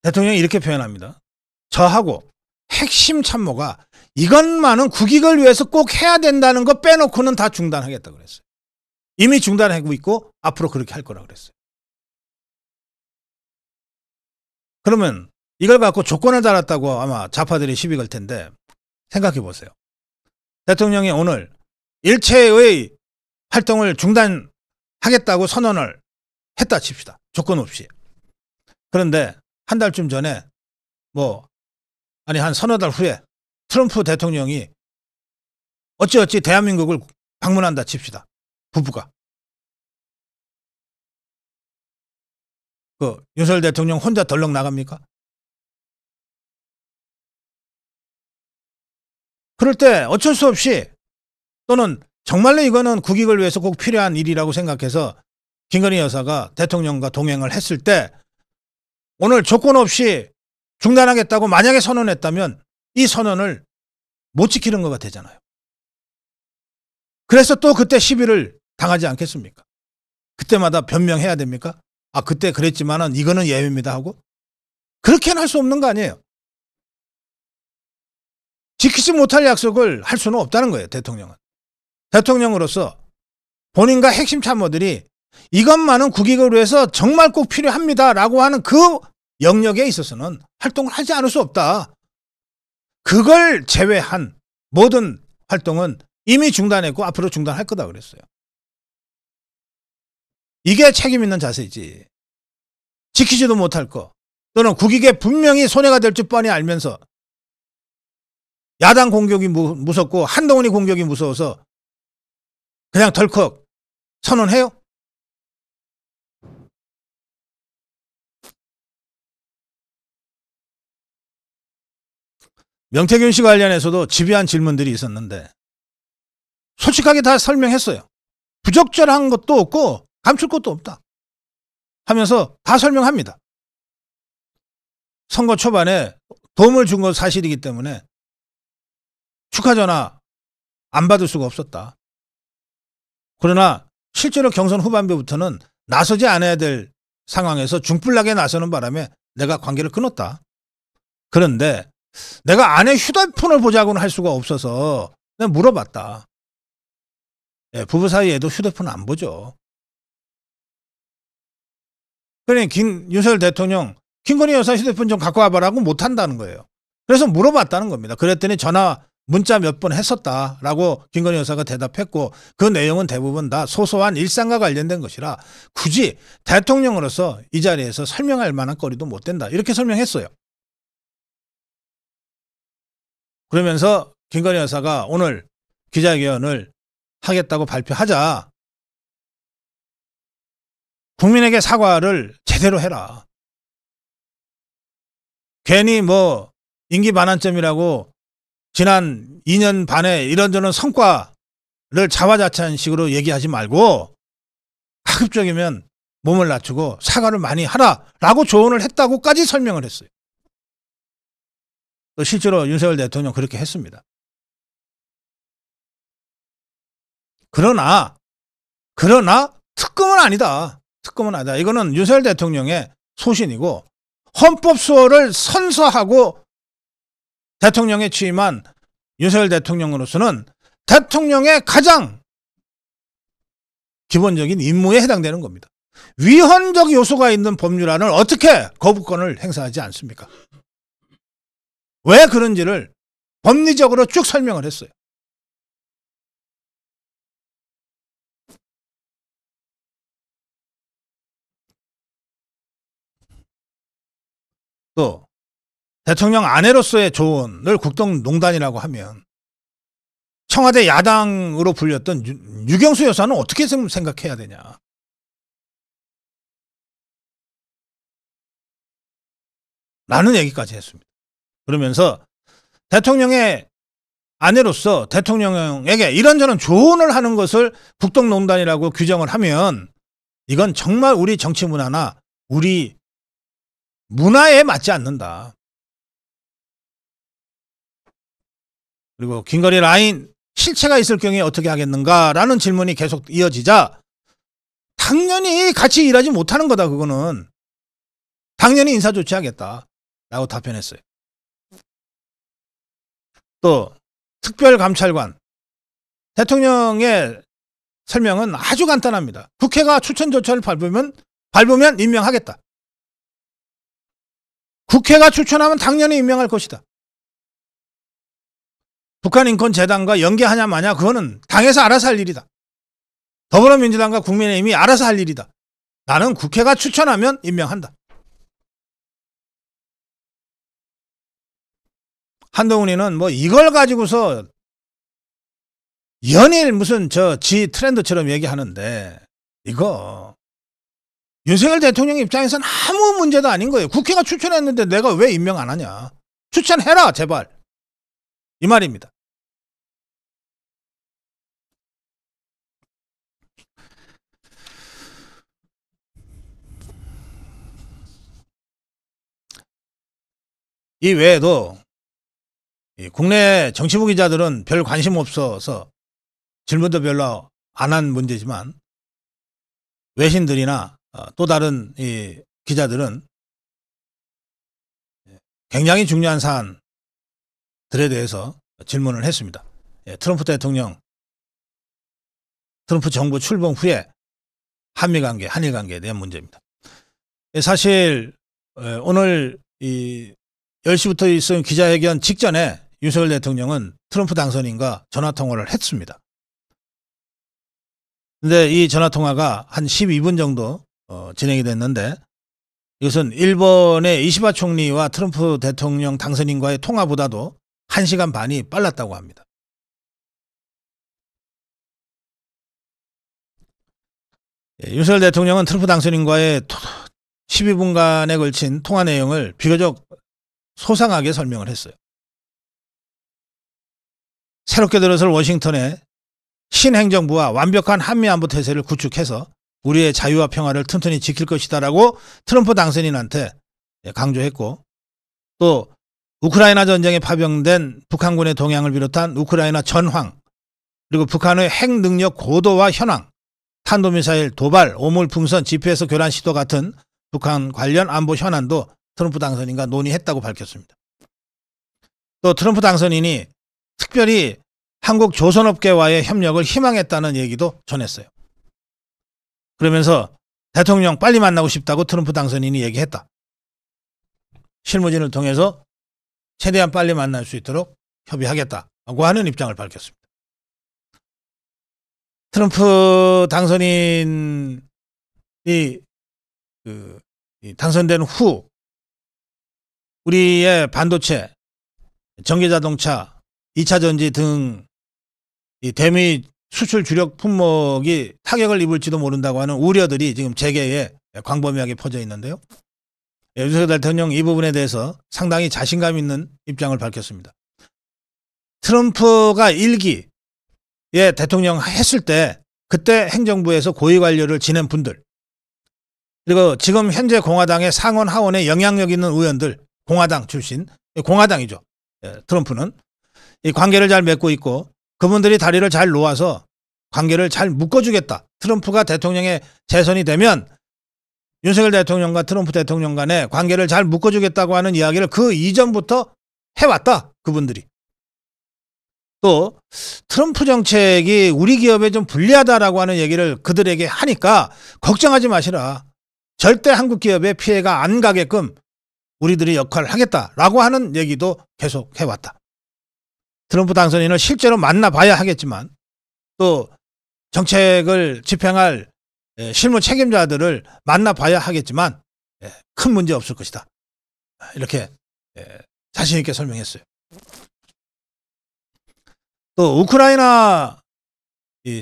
대통령이 이렇게 표현합니다. 저하고 핵심 참모가 이것만은 국익을 위해서 꼭 해야 된다는 거 빼놓고는 다 중단하겠다고 그랬어요. 이미 중단하고 있고 앞으로 그렇게 할 거라고 그랬어요. 그러면 이걸 갖고 조건을 달았다고 아마 좌파들이 시비 걸 텐데 생각해 보세요. 대통령이 오늘 일체의 활동을 중단하겠다고 선언을 했다 칩시다. 조건 없이. 그런데 한 달쯤 전에 한 서너 달 후에 트럼프 대통령이 어찌어찌 대한민국을 방문한다 칩시다. 부부가. 윤석열 대통령 혼자 덜렁 나갑니까? 그럴 때 어쩔 수 없이 또는 정말로 이거는 국익을 위해서 꼭 필요한 일이라고 생각해서 김건희 여사가 대통령과 동행을 했을 때 오늘 조건 없이 중단하겠다고 만약에 선언했다면 이 선언을 못 지키는 거가 되잖아요. 그래서 또 그때 시비를 당하지 않겠습니까? 그때마다 변명해야 됩니까? 그때 그랬지만은 이거는 예외입니다 하고? 그렇게는 할 수 없는 거 아니에요. 지키지 못할 약속을 할 수는 없다는 거예요, 대통령은. 대통령으로서 본인과 핵심 참모들이 이것만은 국익을 위해서 정말 꼭 필요합니다라고 하는 그 영역에 있어서는 활동을 하지 않을 수 없다. 그걸 제외한 모든 활동은 이미 중단했고 앞으로 중단할 거다 그랬어요. 이게 책임 있는 자세지. 지키지도 못할 거 또는 국익에 분명히 손해가 될 줄 뻔히 알면서 야당 공격이 무섭고 한동훈이 공격이 무서워서 그냥 덜컥 선언해요? 명태균 씨 관련해서도 집요한 질문들이 있었는데 솔직하게 다 설명했어요. 부적절한 것도 없고 감출 것도 없다 하면서 다 설명합니다. 선거 초반에 도움을 준 건 사실이기 때문에 축하 전화 안 받을 수가 없었다. 그러나 실제로 경선 후반부부터는 나서지 않아야 될 상황에서 중불나게 나서는 바람에 내가 관계를 끊었다. 그런데 내가 아내 휴대폰을 보자고는 할 수가 없어서 내가 물어봤다. 부부 사이에도 휴대폰 안 보죠. 그러니 윤석열 대통령 김건희 여사 휴대폰 좀 갖고 와봐라고 못한다는 거예요. 그래서 물어봤다는 겁니다. 그랬더니 전화 문자 몇 번 했었다라고 김건희 여사가 대답했고 그 내용은 대부분 다 소소한 일상과 관련된 것이라 굳이 대통령으로서 이 자리에서 설명할 만한 거리도 못 된다. 이렇게 설명했어요. 그러면서 김건희 여사가 오늘 기자회견을 하겠다고 발표하자 국민에게 사과를 제대로 해라. 괜히 임기 반환점이라고 지난 2년 반에 이런저런 성과를 자화자찬 식으로 얘기하지 말고 가급적이면 몸을 낮추고 사과를 많이 하라라고 조언을 했다고까지 설명을 했어요. 또 실제로 윤석열 대통령 그렇게 했습니다. 그러나 특검은 아니다. 특검은 아니다. 이거는 윤석열 대통령의 소신이고 헌법 수호를 선서하고 대통령에 취임한 윤석열 대통령으로서는 대통령의 가장 기본적인 임무에 해당되는 겁니다. 위헌적 요소가 있는 법률안을 어떻게 거부권을 행사하지 않습니까? 왜 그런지를 법리적으로 쭉 설명을 했어요. 또 대통령 아내로서의 조언을 국정농단이라고 하면 청와대 야당으로 불렸던 유경수 여사는 어떻게 생각해야 되냐. 라는 얘기까지 했습니다. 그러면서 대통령의 아내로서 대통령에게 이런저런 조언을 하는 것을 국정농단이라고 규정을 하면 이건 정말 우리 정치 문화나 우리 문화에 맞지 않는다. 그리고 김건희 라인 실체가 있을 경우에 어떻게 하겠는가라는 질문이 계속 이어지자 당연히 같이 일하지 못하는 거다. 그거는 당연히 인사 조치하겠다. 라고 답변했어요. 또 특별감찰관 대통령의 설명은 아주 간단합니다. 국회가 추천 절차를 밟으면 임명하겠다. 국회가 추천하면 당연히 임명할 것이다. 북한인권재단과 연계하냐 마냐 그거는 당에서 알아서 할 일이다. 더불어민주당과 국민의힘이 알아서 할 일이다. 나는 국회가 추천하면 임명한다. 한동훈이는 뭐 이걸 가지고서 연일 무슨 지 트렌드처럼 얘기하는데 이거 윤석열 대통령 입장에서는 아무 문제도 아닌 거예요. 국회가 추천했는데 내가 왜 임명 안 하냐. 추천해라 제발. 이 말입니다. 이 외에도 국내 정치부 기자들은 별 관심 없어서 질문도 별로 안 한 문제지만 외신들이나 또 다른 이 기자들은 굉장히 중요한 사안들에 대해서 질문을 했습니다. 트럼프 대통령, 트럼프 정부 출범 후에 한미관계, 한일관계에 대한 문제입니다. 사실 오늘 10시부터 있은 기자회견 직전에 윤석열 대통령은 트럼프 당선인과 전화통화를 했습니다. 근데 이 전화통화가 한 12분 정도 진행이 됐는데 이것은 일본의 이시바 총리와 트럼프 대통령 당선인과의 통화보다도 1시간 반이 빨랐다고 합니다. 윤석열 대통령은 트럼프 당선인과의 12분간에 걸친 통화 내용을 비교적 소상하게 설명을 했어요. 새롭게 들어설 워싱턴에 신행정부와 완벽한 한미안보 태세를 구축해서 우리의 자유와 평화를 튼튼히 지킬 것이다라고 트럼프 당선인한테 강조했고 또 우크라이나 전쟁에 파병된 북한군의 동향을 비롯한 우크라이나 전황 그리고 북한의 핵 능력 고도화 현황 탄도미사일 도발, 오물풍선, GPS 교란 시도 같은 북한 관련 안보 현안도 트럼프 당선인과 논의했다고 밝혔습니다. 또 트럼프 당선인이 특별히 한국 조선업계와의 협력을 희망했다는 얘기도 전했어요. 그러면서 대통령 빨리 만나고 싶다고 트럼프 당선인이 얘기했다. 실무진을 통해서 최대한 빨리 만날 수 있도록 협의하겠다고 하는 입장을 밝혔습니다. 트럼프 당선인이 당선된 후 우리의 반도체, 전기자동차, 2차 전지 등 이 대미 수출 주력 품목이 타격을 입을지도 모른다고 하는 우려들이 지금 재계에 광범위하게 퍼져 있는데요. 윤석열 대통령 이 부분에 대해서 상당히 자신감 있는 입장을 밝혔습니다. 트럼프가 1기에 대통령 했을 때 그때 행정부에서 고위 관료를 지낸 분들 그리고 지금 현재 공화당의 상원 하원에 영향력 있는 의원들 공화당 출신 공화당이죠. 트럼프는 이 관계를 잘 맺고 있고 그분들이 다리를 잘 놓아서 관계를 잘 묶어주겠다. 트럼프가 대통령에 재선이 되면 윤석열 대통령과 트럼프 대통령 간의 관계를 잘 묶어주겠다고 하는 이야기를 그 이전부터 해왔다. 그분들이. 또 트럼프 정책이 우리 기업에 좀 불리하다라고 하는 얘기를 그들에게 하니까 걱정하지 마시라. 절대 한국 기업에 피해가 안 가게끔 우리들이 역할을 하겠다라고 하는 얘기도 계속 해왔다. 트럼프 당선인을 실제로 만나봐야 하겠지만 또 정책을 집행할 실무 책임자들을 만나봐야 하겠지만 큰 문제 없을 것이다. 이렇게 자신 있게 설명했어요. 또 우크라이나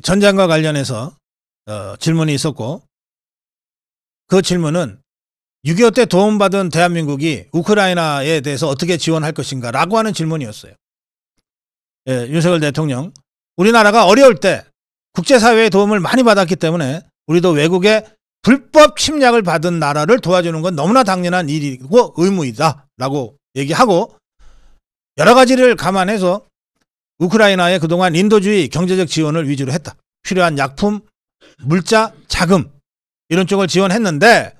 전쟁과 관련해서 질문이 있었고 그 질문은 6.25 때 도움받은 대한민국이 우크라이나에 대해서 어떻게 지원할 것인가 라고 하는 질문이었어요. 윤석열 대통령 우리나라가 어려울 때 국제사회의 도움을 많이 받았기 때문에 우리도 외국의 불법 침략을 받은 나라를 도와주는 건 너무나 당연한 일이고 의무이다 라고 얘기하고 여러 가지를 감안해서 우크라이나에 그동안 인도주의 경제적 지원을 위주로 했다. 필요한 약품, 물자, 자금 이런 쪽을 지원했는데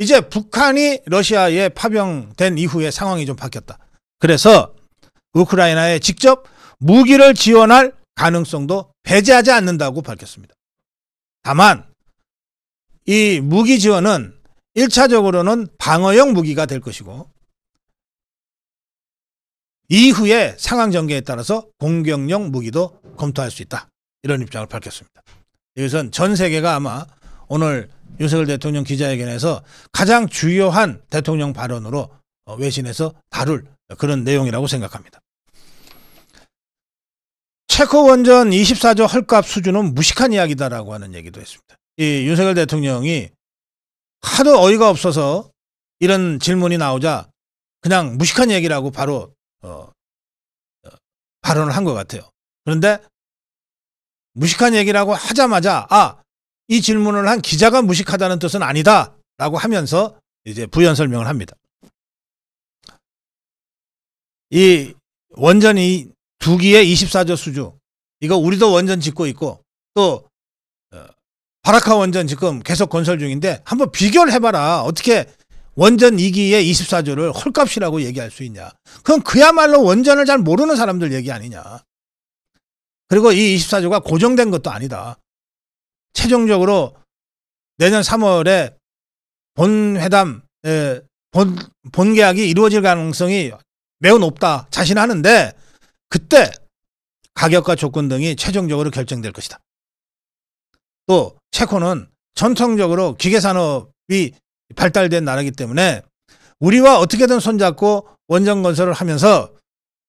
이제 북한이 러시아에 파병된 이후에 상황이 좀 바뀌었다. 그래서 우크라이나에 직접 무기를 지원할 가능성도 배제하지 않는다고 밝혔습니다. 다만 이 무기 지원은 1차적으로는 방어용 무기가 될 것이고 이후에 상황 전개에 따라서 공격용 무기도 검토할 수 있다. 이런 입장을 밝혔습니다. 이것은 전 세계가 아마 오늘 윤석열 대통령 기자회견에서 가장 주요한 대통령 발언으로 외신에서 다룰 그런 내용이라고 생각합니다. 체코 원전 24조 헐값 수준은 무식한 이야기다라고 하는 얘기도 했습니다. 이 윤석열 대통령이 하도 어이가 없어서 이런 질문이 나오자 그냥 무식한 얘기라고 바로 발언을 한 것 같아요. 그런데 무식한 얘기라고 하자마자 이 질문을 한 기자가 무식하다는 뜻은 아니다라고 하면서 이제 부연 설명을 합니다. 이 원전이 2기의 24조 수주, 이거 우리도 원전 짓고 있고 또 바라카 원전 지금 계속 건설 중인데 한번 비교를 해봐라. 어떻게 원전 2기의 24조를 헐값이라고 얘기할 수 있냐. 그건 그야말로 원전을 잘 모르는 사람들 얘기 아니냐. 그리고 이 24조가 고정된 것도 아니다. 최종적으로 내년 3월에 본회담, 본계약이 이루어질 가능성이 매우 높다 자신하는데 그때 가격과 조건 등이 최종적으로 결정될 것이다. 또 체코는 전통적으로 기계산업이 발달된 나라이기 때문에 우리와 어떻게든 손잡고 원전 건설을 하면서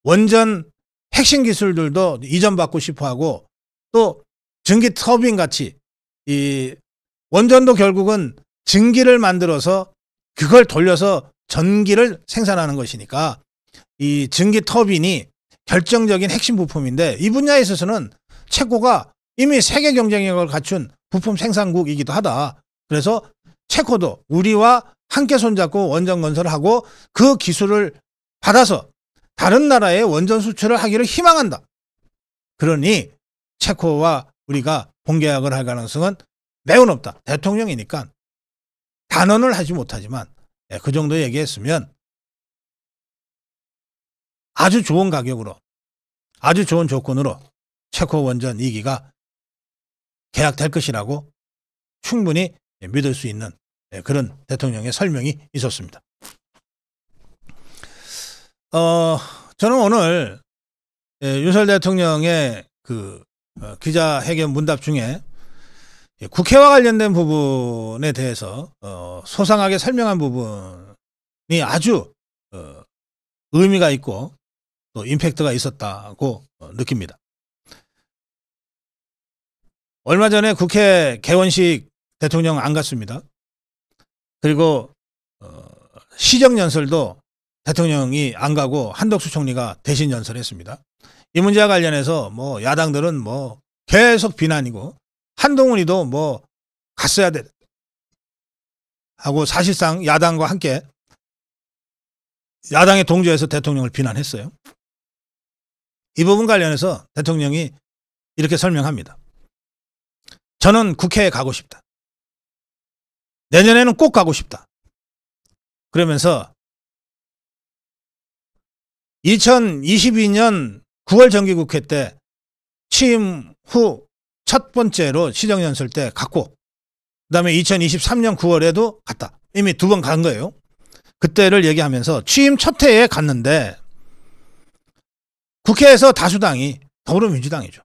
원전 핵심 기술들도 이전받고 싶어하고 또 증기 터빈 같이 이 원전도 결국은 증기를 만들어서 그걸 돌려서 전기를 생산하는 것이니까 이 증기 터빈이 결정적인 핵심 부품인데 이 분야에 있어서는 체코가 이미 세계 경쟁력을 갖춘 부품 생산국이기도 하다. 그래서 체코도 우리와 함께 손잡고 원전 건설을 하고 그 기술을 받아서 다른 나라에 원전 수출을 하기를 희망한다. 그러니 체코와 우리가 본계약을 할 가능성은 매우 높다. 대통령이니까 단언을 하지 못하지만 그 정도 얘기했으면 아주 좋은 가격으로 아주 좋은 조건으로 체코 원전 2기가 계약될 것이라고 충분히 믿을 수 있는 그런 대통령의 설명이 있었습니다. 저는 오늘 윤석열 대통령의 그 기자회견 문답 중에 국회와 관련된 부분에 대해서 소상하게 설명한 부분이 아주 의미가 있고 또 임팩트가 있었다고 느낍니다. 얼마 전에 국회 개원식 대통령 안 갔습니다. 그리고 시정연설도 대통령이 안 가고 한덕수 총리가 대신 연설했습니다. 이 문제와 관련해서 뭐 야당들은 뭐 계속 비난이고 한동훈이도 뭐 갔어야 돼 하고 사실상 야당과 함께 야당에 동조해서 대통령을 비난했어요. 이 부분 관련해서 대통령이 이렇게 설명합니다. 저는 국회에 가고 싶다. 내년에는 꼭 가고 싶다. 그러면서 2022년 9월 정기국회 때 취임 후 첫 번째로 시정연설 때 갔고 그다음에 2023년 9월에도 갔다. 이미 2번 간 거예요. 그때를 얘기하면서 취임 첫 해에 갔는데 국회에서 다수당이 더불어민주당이죠.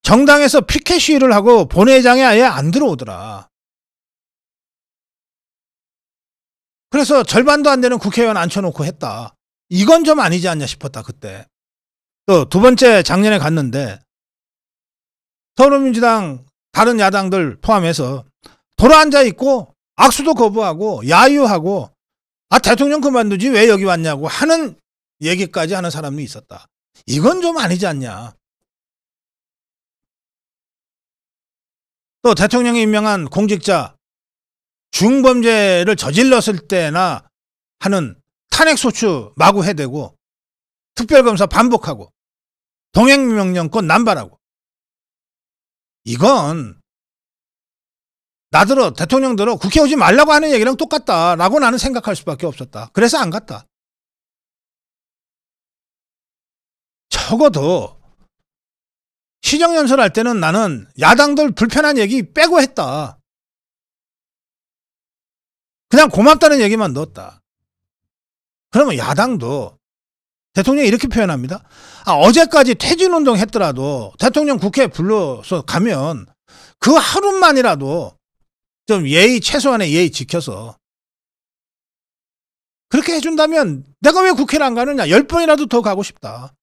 정당에서 피켓 시위를 하고 본회의장에 아예 안 들어오더라. 그래서 절반도 안 되는 국회의원 앉혀놓고 했다. 이건 좀 아니지 않냐 싶었다 그때. 또 두 번째 작년에 갔는데 더불어민주당 다른 야당들 포함해서 돌아앉아 있고 악수도 거부하고 야유하고 대통령 그만두지 왜 여기 왔냐고 하는 얘기까지 하는 사람이 있었다. 이건 좀 아니지 않냐. 또 대통령이 임명한 공직자 중범죄를 저질렀을 때나 하는 탄핵소추 마구 해대고 특별검사 반복하고 동행명령권 남발하고 이건 나들어 대통령들어 국회 오지 말라고 하는 얘기랑 똑같다라고 나는 생각할 수밖에 없었다. 그래서 안 갔다. 적어도 시정연설 할 때는 나는 야당들 불편한 얘기 빼고 했다. 그냥 고맙다는 얘기만 넣었다. 그러면 야당도 대통령이 이렇게 표현합니다. 어제까지 퇴진운동 했더라도 대통령 국회에 불러서 가면 그 하루만이라도 좀 최소한의 예의 지켜서 그렇게 해준다면 내가 왜 국회를 안 가느냐. 10번이라도 더 가고 싶다.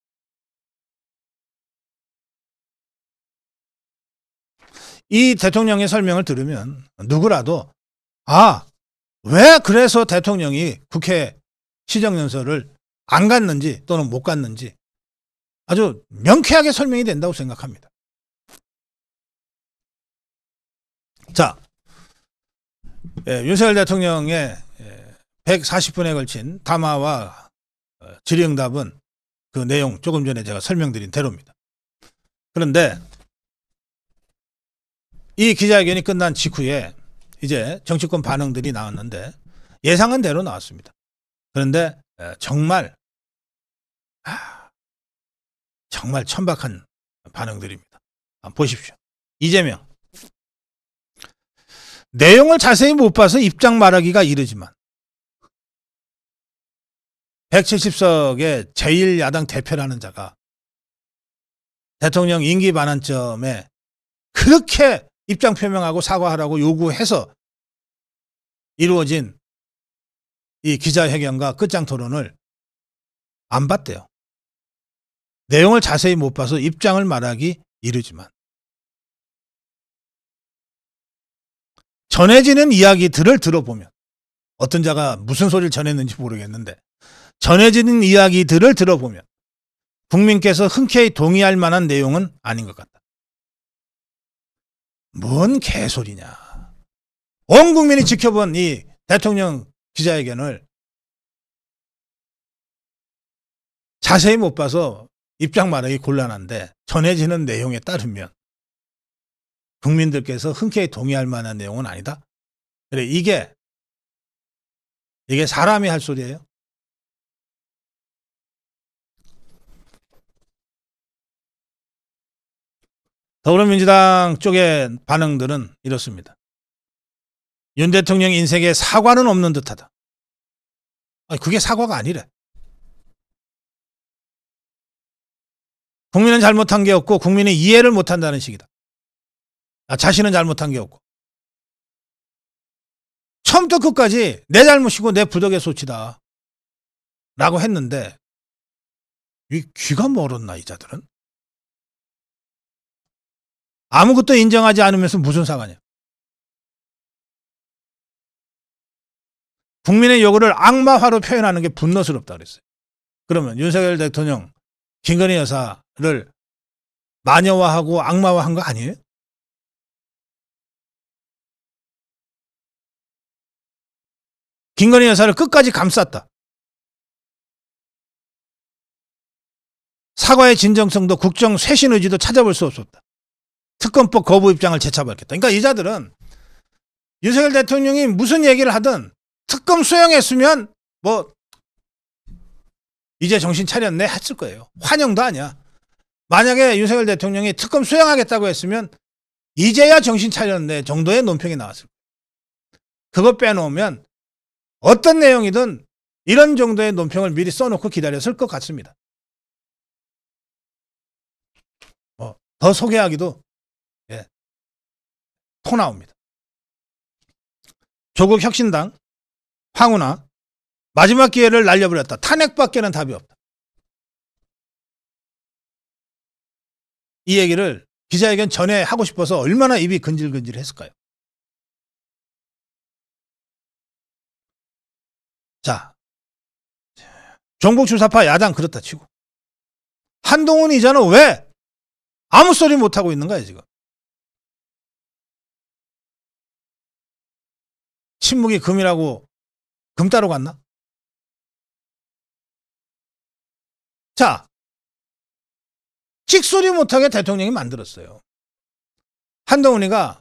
이 대통령의 설명을 들으면 누구라도 왜 그래서 대통령이 국회 시정연설을 안 갔는지 또는 못 갔는지 아주 명쾌하게 설명이 된다고 생각합니다. 자, 윤석열 대통령의 140분에 걸친 담화와 질의응답은 그 내용 조금 전에 제가 설명드린 대로입니다. 그런데 이 기자회견이 끝난 직후에 이제 정치권 반응들이 나왔는데 예상한 대로 나왔습니다. 그런데 정말 천박한 반응들입니다. 보십시오. 이재명. 내용을 자세히 못 봐서 입장 말하기가 이르지만 170석의 제1야당 대표라는 자가 대통령 임기 반환점에 그렇게 입장 표명하고 사과하라고 요구해서 이루어진 이 기자회견과 끝장 토론을 안 봤대요. 내용을 자세히 못 봐서 입장을 말하기 이르지만 전해지는 이야기들을 들어보면 어떤 자가 무슨 소리를 전했는지 모르겠는데 전해지는 이야기들을 들어보면 국민께서 흔쾌히 동의할 만한 내용은 아닌 것 같다. 뭔 개소리냐. 온 국민이 지켜본 이 대통령 기자회견을 자세히 못 봐서 입장 말하기 곤란한데 전해지는 내용에 따르면 국민들께서 흔쾌히 동의할 만한 내용은 아니다. 그래, 이게 사람이 할 소리예요? 더불어민주당 쪽의 반응들은 이렇습니다. 윤 대통령 인생에 사과는 없는 듯하다. 그게 사과가 아니래. 국민은 잘못한 게 없고 국민이 이해를 못한다는 식이다. 자신은 잘못한 게 없고 처음부터 끝까지 내 잘못이고 내 부덕의 소치다 라고 했는데 이 귀가 멀었나 이 자들은? 아무것도 인정하지 않으면서 무슨 사과냐. 국민의 요구를 악마화로 표현하는 게 분노스럽다 그랬어요. 그러면 윤석열 대통령 김건희 여사를 마녀화하고 악마화한 거 아니에요? 김건희 여사를 끝까지 감쌌다. 사과의 진정성도 국정 쇄신 의지도 찾아볼 수 없었다. 특검법 거부 입장을 재차 밝혔다. 그러니까 이 자들은 윤석열 대통령이 무슨 얘기를 하든 특검 수용했으면 이제 정신 차렸네 했을 거예요. 환영도 아니야. 만약에 윤석열 대통령이 특검 수용하겠다고 했으면 이제야 정신 차렸네 정도의 논평이 나왔을 거예요. 그거 빼놓으면 어떤 내용이든 이런 정도의 논평을 미리 써놓고 기다렸을 것 같습니다. 더 소개하기도 토 나옵니다. 조국 혁신당 황운하 마지막 기회를 날려버렸다. 탄핵밖에는 답이 없다. 이 얘기를 기자회견 전에 하고 싶어서 얼마나 입이 근질근질 했을까요? 자, 종북 주사파 야당 그렇다 치고 한동훈 이자는 왜 아무 소리 못하고 있는 거야 지금? 침묵이 금이라고 금 따러 갔나? 자, 찍소리 못하게 대통령이 만들었어요. 한동훈이가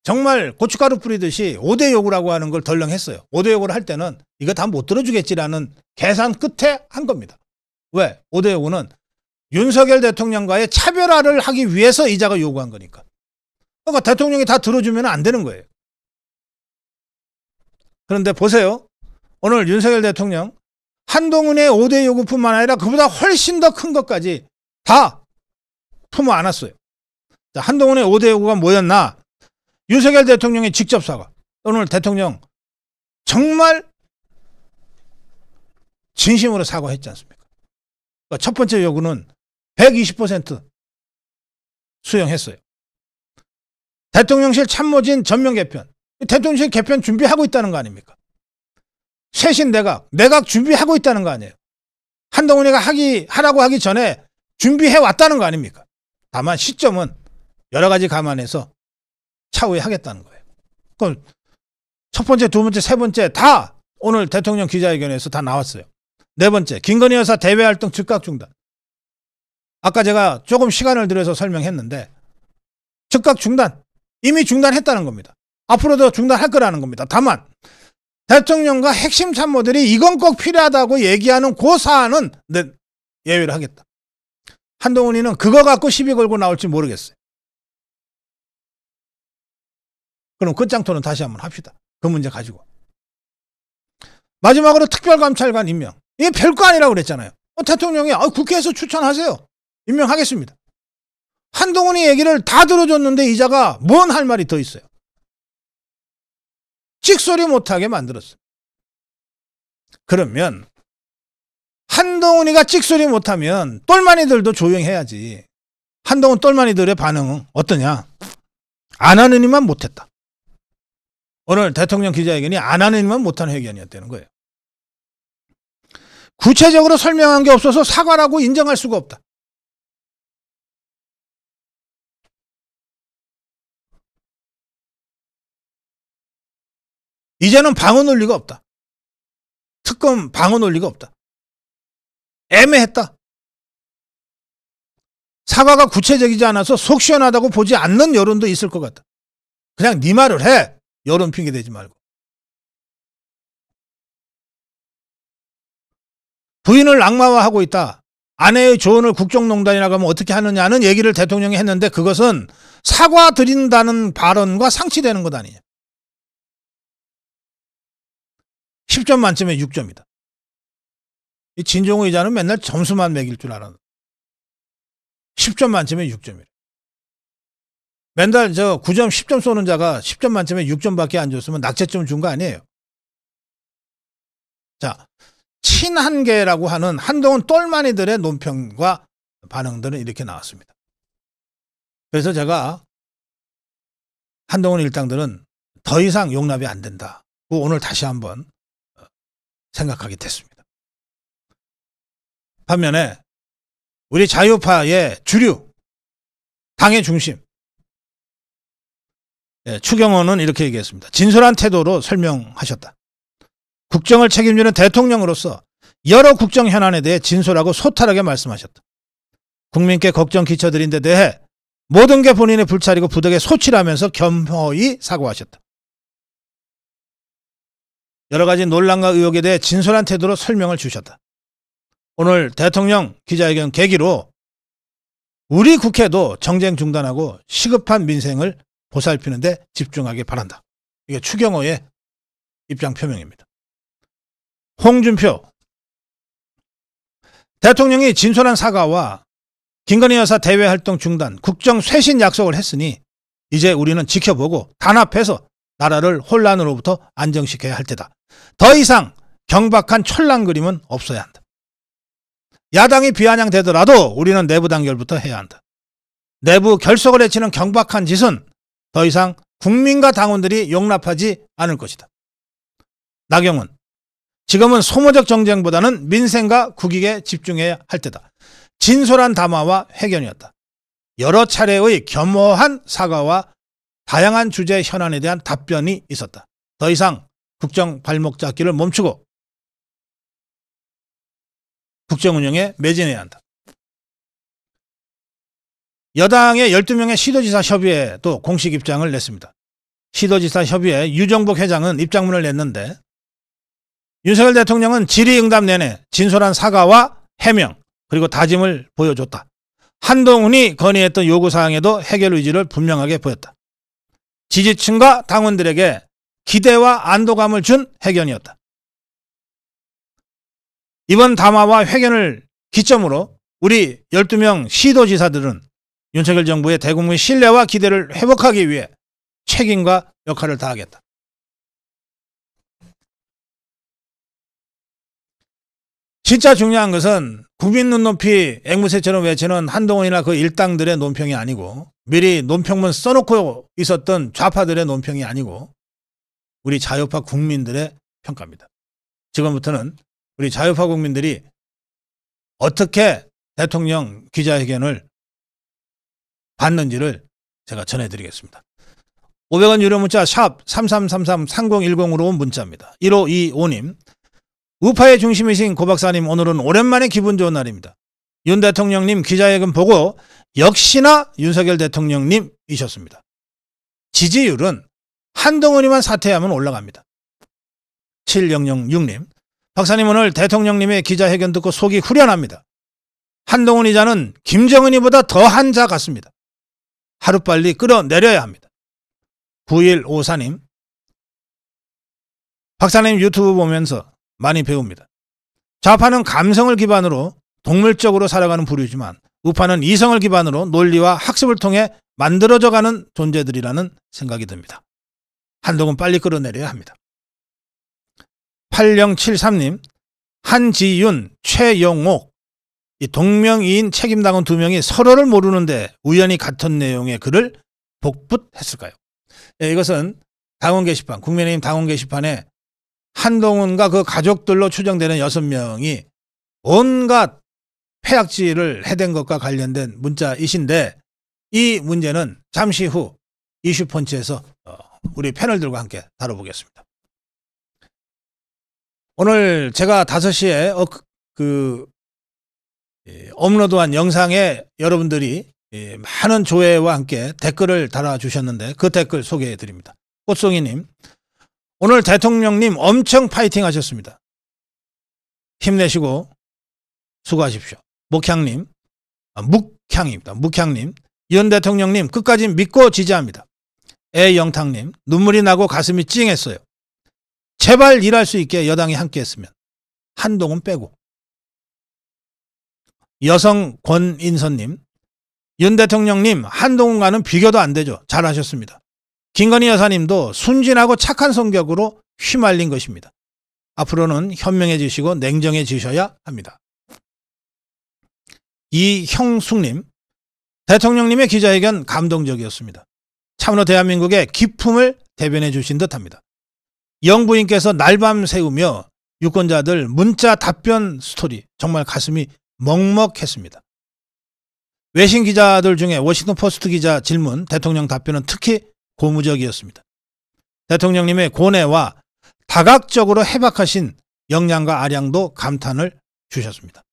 정말 고춧가루 뿌리듯이 5대 요구라고 하는 걸 덜렁 했어요. 5대 요구를 할 때는 이거 다 못 들어주겠지라는 계산 끝에 한 겁니다. 왜? 5대 요구는 윤석열 대통령과의 차별화를 하기 위해서 이자가 요구한 거니까. 그러니까 대통령이 다 들어주면 안 되는 거예요. 그런데 보세요. 오늘 윤석열 대통령 한동훈의 5대 요구뿐만 아니라 그보다 훨씬 더 큰 것까지 다 품어 안았어요. 자, 한동훈의 5대 요구가 뭐였나? 윤석열 대통령의 직접 사과. 오늘 대통령 정말 진심으로 사과했지 않습니까? 그러니까 첫 번째 요구는 120% 수용했어요. 대통령실 참모진 전면 개편. 대통령실 개편 준비하고 있다는 거 아닙니까? 쇄신 내각 준비하고 있다는 거 아니에요. 한동훈이가 하라고 하기 전에 준비해 왔다는 거 아닙니까? 다만 시점은 여러 가지 감안해서 차후에 하겠다는 거예요. 그럼 첫 번째, 두 번째, 세 번째 다 오늘 대통령 기자회견에서 다 나왔어요. 네 번째, 김건희 여사 대외 활동 즉각 중단. 아까 제가 조금 시간을 들여서 설명했는데 즉각 중단. 이미 중단했다는 겁니다. 앞으로도 중단할 거라는 겁니다. 다만 대통령과 핵심 참모들이 이건 꼭 필요하다고 얘기하는 그 사안은 예외를 하겠다. 한동훈이는 그거 갖고 시비 걸고 나올지 모르겠어요. 그럼 끝장토론 다시 한번 합시다. 그 문제 가지고. 마지막으로 특별감찰관 임명. 이게 별거 아니라고 그랬잖아요. 대통령이 국회에서 추천하세요. 임명하겠습니다. 한동훈이 얘기를 다 들어줬는데 이자가 뭔 할 말이 더 있어요. 찍소리 못하게 만들었어요. 그러면 한동훈이가 찍소리 못하면 똘마니들도 조용해야지. 한동훈 똘마니들의 반응은 어떠냐? 안 하느니만 못했다. 오늘 대통령 기자회견이 안 하느니만 못하는 회견이었다는 거예요. 구체적으로 설명한 게 없어서 사과라고 인정할 수가 없다. 이제는 방어 논리가 없다. 특검 방어 논리가 없다. 애매했다. 사과가 구체적이지 않아서 속 시원하다고 보지 않는 여론도 있을 것 같다. 그냥 네 말을 해. 여론 핑계 대지 말고. 부인을 악마화하고 있다. 아내의 조언을 국정농단이라고 하면 어떻게 하느냐는 얘기를 대통령이 했는데 그것은 사과드린다는 발언과 상치되는 것 아니냐. 10점 만점에 6점이다. 이 진종호 의자는 맨날 점수만 매길 줄 알았는데 10점 만점에 6점이래. 맨날 9점 10점 쏘는 자가 10점 만점에 6점밖에 안 줬으면 낙제점 준 거 아니에요. 자, 친한계라고 하는 한동훈 똘마니들의 논평과 반응들은 이렇게 나왔습니다. 그래서 제가 한동훈 일당들은 더 이상 용납이 안 된다. 오늘 다시 한번 생각하게 됐습니다. 반면에 우리 자유파의 주류, 당의 중심, 추경호는 이렇게 얘기했습니다. 진솔한 태도로 설명하셨다. 국정을 책임지는 대통령으로서 여러 국정 현안에 대해 진솔하고 소탈하게 말씀하셨다. 국민께 걱정 끼쳐드린 데 대해 모든 게 본인의 불찰이고 부득에 소치라면서 겸허히 사과하셨다. 여러 가지 논란과 의혹에 대해 진솔한 태도로 설명을 주셨다. 오늘 대통령 기자회견 계기로 우리 국회도 정쟁 중단하고 시급한 민생을 보살피는 데 집중하기 바란다. 이게 추경호의 입장 표명입니다. 홍준표 대통령이 진솔한 사과와 김건희 여사 대외 활동 중단, 국정 쇄신 약속을 했으니 이제 우리는 지켜보고 단합해서 나라를 혼란으로부터 안정시켜야 할 때다. 더 이상 경박한 촐랑 그림은 없어야 한다. 야당이 비아냥되더라도 우리는 내부 단결부터 해야 한다. 내부 결속을 해치는 경박한 짓은 더 이상 국민과 당원들이 용납하지 않을 것이다. 나경원, 지금은 소모적 정쟁보다는 민생과 국익에 집중해야 할 때다. 진솔한 담화와 회견이었다. 여러 차례의 겸허한 사과와 다양한 주제 현안에 대한 답변이 있었다. 더 이상 국정 발목 잡기를 멈추고 국정 운영에 매진해야 한다. 여당의 12명의 시도지사 협의회도 공식 입장을 냈습니다. 시도지사 협의회 유정복 회장은 입장문을 냈는데 윤석열 대통령은 질의응답 내내 진솔한 사과와 해명 그리고 다짐을 보여줬다. 한동훈이 건의했던 요구사항에도 해결 의지를 분명하게 보였다. 지지층과 당원들에게 기대와 안도감을 준 회견이었다. 이번 담화와 회견을 기점으로 우리 12명 시도지사들은 윤석열 정부의 대국민 신뢰와 기대를 회복하기 위해 책임과 역할을 다하겠다. 진짜 중요한 것은 국민 눈높이 앵무새처럼 외치는 한동훈이나 그 일당들의 논평이 아니고 미리 논평문 써놓고 있었던 좌파들의 논평이 아니고 우리 자유파 국민들의 평가입니다. 지금부터는 우리 자유파 국민들이 어떻게 대통령 기자회견을 봤는지를 제가 전해드리겠습니다. 500원 유료 문자 샵 3333-3010으로 온 문자입니다. 1525님, 우파의 중심이신 고 박사님, 오늘은 오랜만에 기분 좋은 날입니다. 윤 대통령님 기자회견 보고 역시나 윤석열 대통령님이셨습니다. 지지율은 한동훈이만 사퇴하면 올라갑니다. 7006님, 박사님 오늘 대통령님의 기자회견 듣고 속이 후련합니다. 한동훈 이자는 김정은이보다 더한 자 같습니다. 하루빨리 끌어내려야 합니다. 9154님, 박사님 유튜브 보면서 많이 배웁니다. 좌파는 감성을 기반으로 동물적으로 살아가는 부류지만 우파는 이성을 기반으로 논리와 학습을 통해 만들어져가는 존재들이라는 생각이 듭니다. 한동훈 빨리 끌어내려야 합니다. 8073님, 한지윤, 최영옥, 이 동명이인 책임당원 2명이 서로를 모르는데 우연히 같은 내용의 글을 복붙했을까요? 예, 이것은 당원 게시판, 국민의힘 당원 게시판에 한동훈과 그 가족들로 추정되는 6명이 온갖 폐악질을 해댄 것과 관련된 문자이신데 이 문제는 잠시 후 이슈펀치에서 우리 패널들과 함께 다뤄보겠습니다. 오늘 제가 5시에 업로드한 영상에 여러분들이 많은 조회와 함께 댓글을 달아주셨는데 그 댓글 소개해 드립니다. 꽃송이님, 오늘 대통령님 엄청 파이팅 하셨습니다. 힘내시고 수고하십시오. 묵향입니다. 묵향님, 윤 대통령님 끝까지 믿고 지지합니다. 애영탕님, 눈물이 나고 가슴이 찡했어요. 제발 일할 수 있게 여당이 함께했으면. 한동훈 빼고. 여성 권인선님, 윤 대통령님 한동훈과는 비교도 안 되죠. 잘하셨습니다. 김건희 여사님도 순진하고 착한 성격으로 휘말린 것입니다. 앞으로는 현명해지시고 냉정해지셔야 합니다. 이형숙님, 대통령님의 기자회견 감동적이었습니다. 참으로 대한민국의 기품을 대변해 주신 듯합니다. 영부인께서 날밤 새우며 유권자들 문자 답변 스토리 정말 가슴이 먹먹했습니다. 외신 기자들 중에 워싱턴 포스트 기자 질문, 대통령 답변은 특히 고무적이었습니다. 대통령님의 고뇌와 다각적으로 해박하신 역량과 아량도 감탄을 주셨습니다.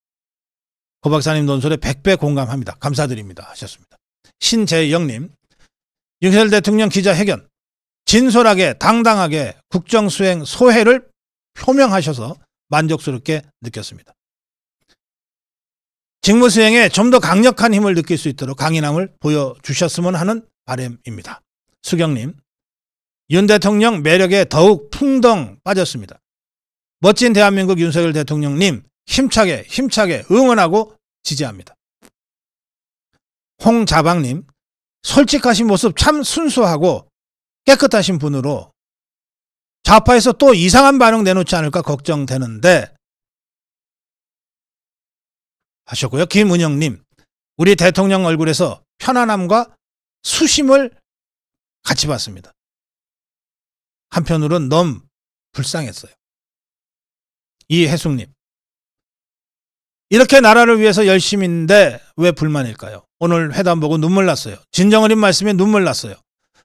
고 박사님 논설에 100배 공감합니다. 감사드립니다 하셨습니다. 신재영님, 윤석열 대통령 기자회견 진솔하게 당당하게 국정수행 소회를 표명하셔서 만족스럽게 느꼈습니다. 직무수행에 좀 더 강력한 힘을 느낄 수 있도록 강인함을 보여주셨으면 하는 바람입니다. 수경님, 윤 대통령 매력에 더욱 풍덩 빠졌습니다. 멋진 대한민국 윤석열 대통령님 힘차게 응원하고 지지합니다. 홍자방님, 솔직하신 모습 참 순수하고 깨끗하신 분으로 좌파에서 또 이상한 반응 내놓지 않을까 걱정되는데 하셨고요. 김은영님, 우리 대통령 얼굴에서 편안함과 수심을 같이 봤습니다. 한편으로는 너무 불쌍했어요. 이혜숙님, 이렇게 나라를 위해서 열심인데 왜 불만일까요? 오늘 회담 보고 눈물 났어요. 진정어린 말씀에 눈물 났어요.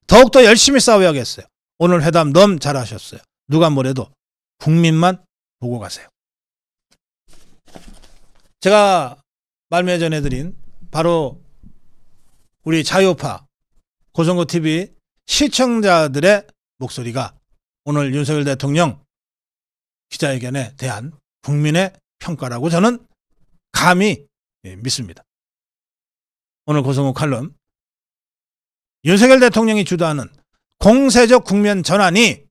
더욱더 열심히 싸워야겠어요. 오늘 회담 너무 잘하셨어요. 누가 뭐래도 국민만 보고 가세요. 제가 말미에 전해드린 바로 우리 자유파 고성고TV 시청자들의 목소리가 오늘 윤석열 대통령 기자회견에 대한 국민의 평가라고 저는 감히 믿습니다. 오늘 고성욱 칼럼, 윤석열 대통령이 주도하는 공세적 국면 전환이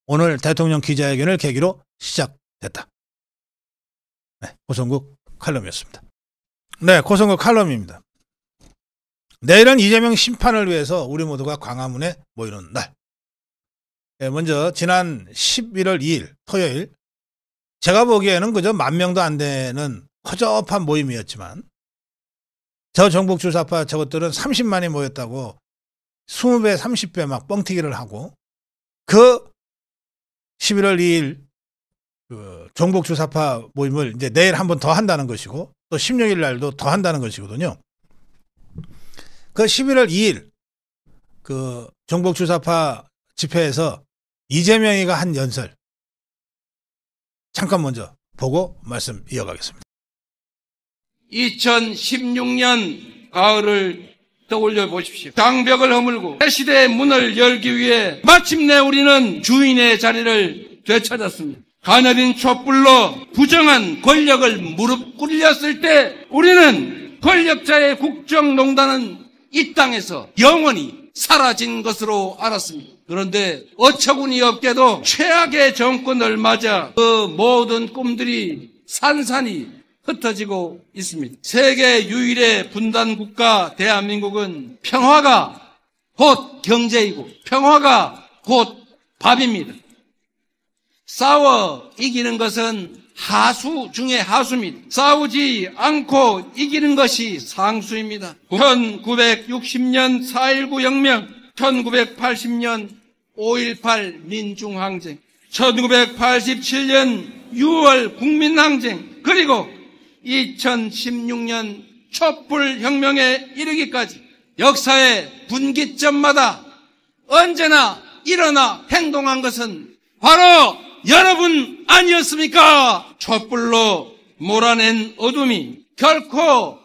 오늘 대통령 기자회견을 계기로 시작됐다. 네, 고성국 칼럼이었습니다. 네, 고성국 칼럼입니다. 내일은 이재명 심판을 위해서 우리 모두가 광화문에 모이는 날. 네, 먼저 지난 11월 2일 토요일, 제가 보기에는 그저 10,000명도 안 되는 허접한 모임이었지만 저 정북주사파 저것들은 30만이 모였다고 20배 30배 막 뻥튀기를 하고, 그 11월 2일 그 종북주사파 모임을 이제 내일 한 번 더 한다는 것이고 또 16일 날도 더 한다는 것이거든요. 그 11월 2일 그 종북주사파 집회에서 이재명이가 한 연설 잠깐 먼저 보고 말씀 이어가겠습니다. 2016년 가을을 떠올려 보십시오. 장벽을 허물고 새 시대의 문을 열기 위해 마침내 우리는 주인의 자리를 되찾았습니다. 가녀린 촛불로 부정한 권력을 무릎 꿇렸을 때 우리는 권력자의 국정농단은 이 땅에서 영원히 사라진 것으로 알았습니다. 그런데 어처구니 없게도 최악의 정권을 맞아 그 모든 꿈들이 산산이 흩어지고 있습니다. 세계 유일의 분단 국가 대한민국은 평화가 곧 경제이고 평화가 곧 밥입니다. 싸워 이기는 것은 하수 중에 하수입니다. 싸우지 않고 이기는 것이 상수입니다. 1960년 4.19 혁명, 1980년 5.18 민중항쟁, 1987년 6월 국민항쟁, 그리고 2016년 촛불혁명에 이르기까지 역사의 분기점마다 언제나 일어나 행동한 것은 바로 여러분 아니었습니까? 촛불로 몰아낸 어둠이 결코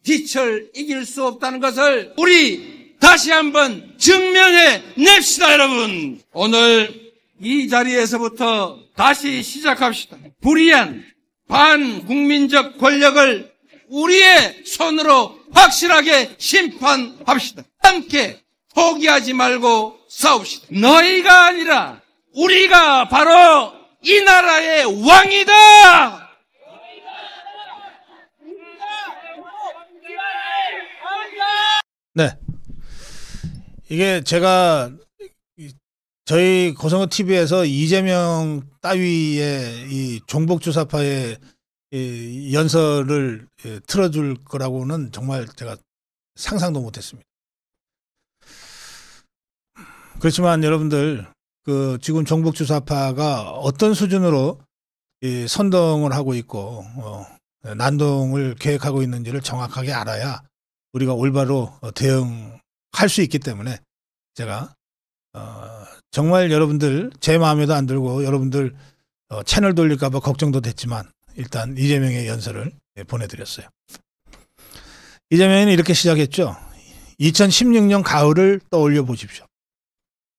빛을 이길 수 없다는 것을 우리 다시 한번 증명해 냅시다, 여러분. 오늘 이 자리에서부터 다시 시작합시다. 불의한 반국민적 권력을 우리의 손으로 확실하게 심판합시다. 함께 포기하지 말고 싸웁시다. 너희가 아니라 우리가 바로 이 나라의 왕이다. 네, 이게 제가 저희 고성호 TV에서 이재명 따위의 이 종북주사파의 이 연설을 틀어줄 거라고는 정말 제가 상상도 못했습니다. 그렇지만 여러분들, 그 지금 종북주사파가 어떤 수준으로 이 선동을 하고 있고 난동을 계획하고 있는지를 정확하게 알아야 우리가 올바로 대응할 수 있기 때문에 제가 정말 여러분들 제 마음에도 안 들고 여러분들 채널 돌릴까 봐 걱정도 됐지만 일단 이재명의 연설을 보내드렸어요. 이재명은 이렇게 시작했죠. 2016년 가을을 떠올려 보십시오.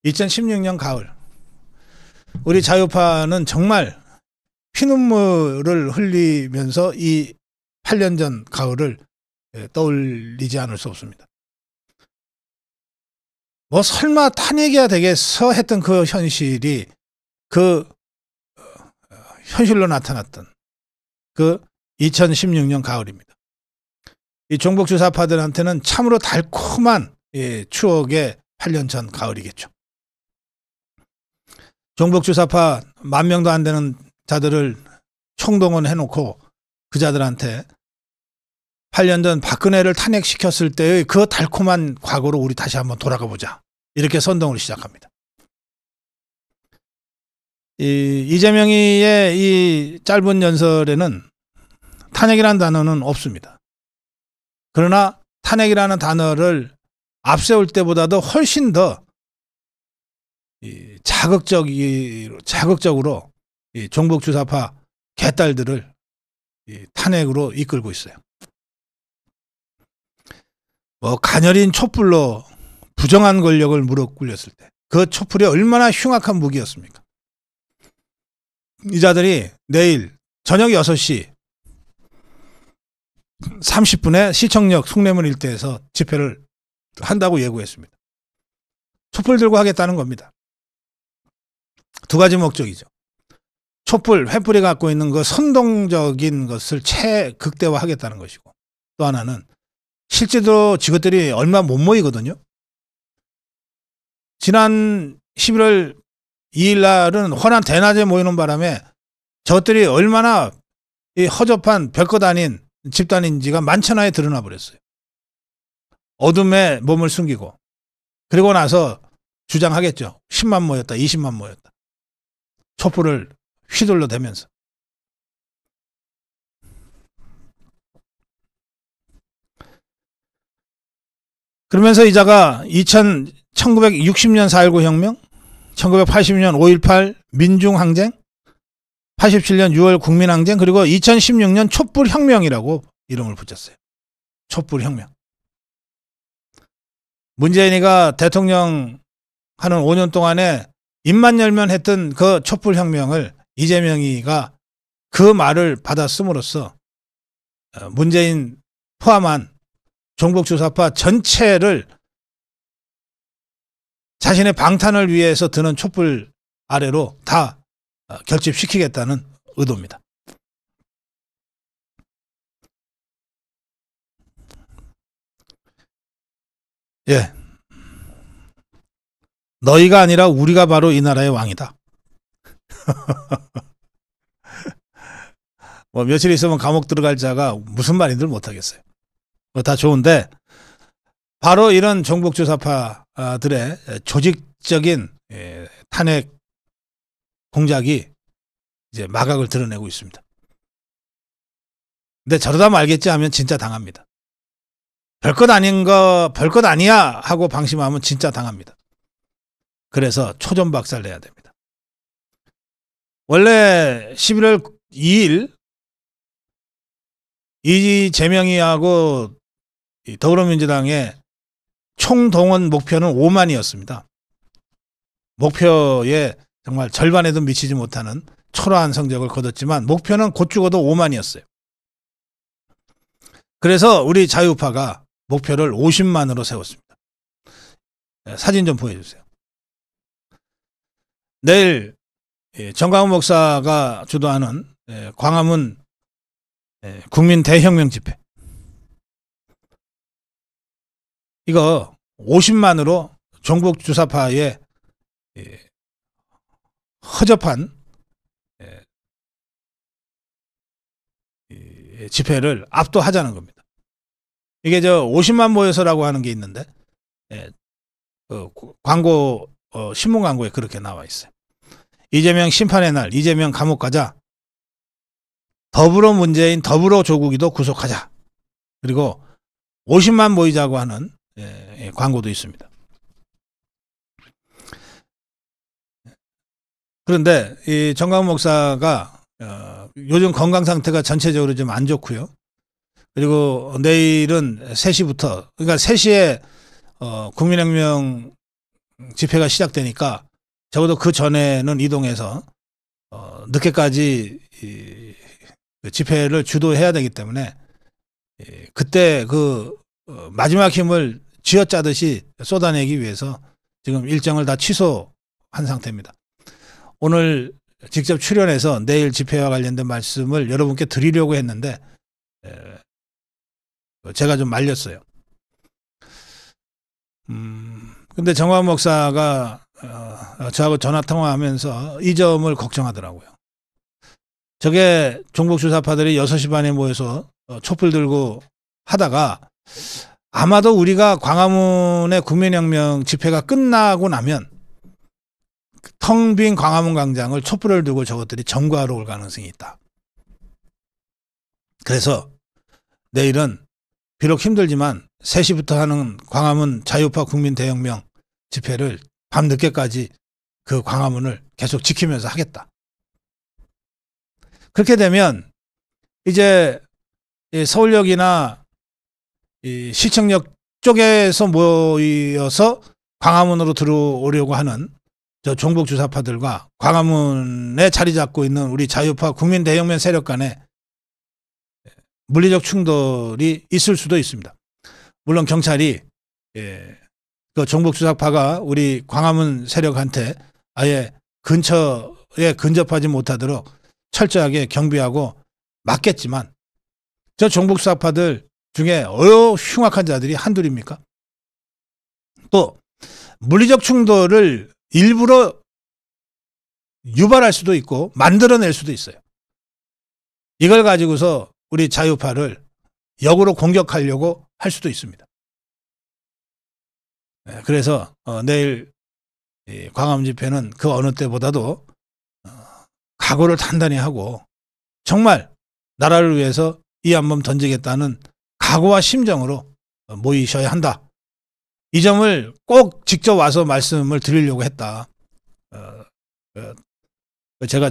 2016년 가을, 우리 자유파는 정말 피눈물을 흘리면서 이 8년 전 가을을 떠올리지 않을 수 없습니다. 뭐 설마 탄핵이야 되겠어 했던 그 현실이 그 현실로 나타났던 그 2016년 가을입니다. 이 종북주사파들한테는 참으로 달콤한 추억의 8년 전 가을이겠죠. 종북주사파 10,000명도 안 되는 자들을 총동원 해놓고 그 자들한테 8년 전 박근혜를 탄핵시켰을 때의 그 달콤한 과거로 우리 다시 한번 돌아가 보자. 이렇게 선동을 시작합니다. 이재명이의 이 짧은 연설에는 탄핵이라는 단어는 없습니다. 그러나 탄핵이라는 단어를 앞세울 때보다도 훨씬 더 자극적으로 이 종북주사파 개딸들을 탄핵으로 이끌고 있어요. 뭐 가녀린 촛불로 부정한 권력을 무릎 꿇렸을 때 그 촛불이 얼마나 흉악한 무기였습니까? 이 자들이 내일 저녁 6시 30분에 시청역 숭례문 일대에서 집회를 한다고 예고했습니다. 촛불 들고 하겠다는 겁니다. 두 가지 목적이죠. 촛불, 횃불이 갖고 있는 그 선동적인 것을 최극대화하겠다는 것이고, 또 하나는 실제로 저것들이 얼마 못 모이거든요. 지난 11월 2일 날은 환한 대낮에 모이는 바람에 저것들이 얼마나 이 허접한 별것 아닌 집단인지가 만천하에 드러나 버렸어요. 어둠에 몸을 숨기고, 그리고 나서 주장하겠죠. 10만 모였다, 20만 모였다. 촛불을 휘둘러 대면서. 그러면서 이자가 1960년 4.19 혁명, 1980년 5.18 민중항쟁, 87년 6월 국민항쟁, 그리고 2016년 촛불혁명이라고 이름을 붙였어요. 촛불혁명. 문재인이가 대통령 하는 5년 동안에 입만 열면 했던 그 촛불혁명을 이재명이가 그 말을 받아 씀으로써 문재인 포함한 종북주사파 전체를 자신의 방탄을 위해서 드는 촛불 아래로 다 결집시키겠다는 의도입니다. 예. 너희가 아니라 우리가 바로 이 나라의 왕이다. 뭐 며칠 있으면 감옥 들어갈 자가 무슨 말인들 못하겠어요. 다 좋은데 바로 이런 종북주사파들의 조직적인 탄핵 공작이 이제 마각을 드러내고 있습니다. 근데 저러다 말겠지 하면 진짜 당합니다. 별것 아닌 거 별것 아니야 하고 방심하면 진짜 당합니다. 그래서 초전박살 내야 됩니다. 원래 11월 2일 이재명이하고 더불어민주당의 총동원 목표는 5만이었습니다. 목표에 정말 절반에도 미치지 못하는 초라한 성적을 거뒀지만 목표는 곧 죽어도 5만이었어요. 그래서 우리 자유파가 목표를 50만으로 세웠습니다. 사진 좀 보여주세요. 내일 정광훈 목사가 주도하는 광화문 국민 대혁명 집회, 이거 50만으로 종북 주사파의 허접한 집회를 압도하자는 겁니다. 이게 50만 모여서라고 하는 게 있는데 광고 신문 광고에 그렇게 나와 있어요. 이재명 심판의 날, 이재명 감옥 가자. 더불어 문재인, 더불어 조국이도 구속하자. 그리고 50만 모이자고 하는 광고도 있습니다. 그런데 이 정광훈 목사가 요즘 건강 상태가 전체적으로 좀 안 좋고요. 그리고 내일은 3시부터, 그러니까 3시에 국민혁명 집회가 시작되니까 적어도 그 전에는 이동해서 늦게까지 집회를 주도해야 되기 때문에 그때 그 마지막 힘을 쥐어짜듯이 쏟아내기 위해서 지금 일정을 다 취소한 상태입니다. 오늘 직접 출연해서 내일 집회와 관련된 말씀을 여러분께 드리려고 했는데 제가 좀 말렸어요. 근데 정광훈 목사가 저하고 전화통화하면서 이 점을 걱정하더라고요. 저게 종북주사파들이 6시 반에 모여서 촛불 들고 하다가 아마도 우리가 광화문의 국민혁명 집회가 끝나고 나면 텅 빈 광화문 광장을 촛불을 두고 저것들이 점거하러 올 가능성이 있다. 그래서 내일은 비록 힘들지만 3시부터 하는 광화문 자유파 국민 대혁명 집회를 밤늦게까지 그 광화문을 계속 지키면서 하겠다. 그렇게 되면 이제 서울역이나 시청역 북쪽에서 모여서 광화문으로 들어오려고 하는 저 종북 주사파들과 광화문에 자리 잡고 있는 우리 자유파 국민대혁명 세력 간에 물리적 충돌이 있을 수도 있습니다. 물론 경찰이 그 종북 주사파가 우리 광화문 세력한테 아예 근처에 근접하지 못하도록 철저하게 경비하고 막겠지만 저 종북 주사파들 중에 흉악한 자들이 한둘입니까? 또 물리적 충돌을 일부러 유발할 수도 있고 만들어낼 수도 있어요. 이걸 가지고서 우리 자유파를 역으로 공격하려고 할 수도 있습니다. 그래서 내일 광화문 집회는 그 어느 때보다도 각오를 단단히 하고 정말 나라를 위해서 이 한 번 던지겠다는 각오와 심정으로 모이셔야 한다. 이 점을 꼭 직접 와서 말씀을 드리려고 했다. 제가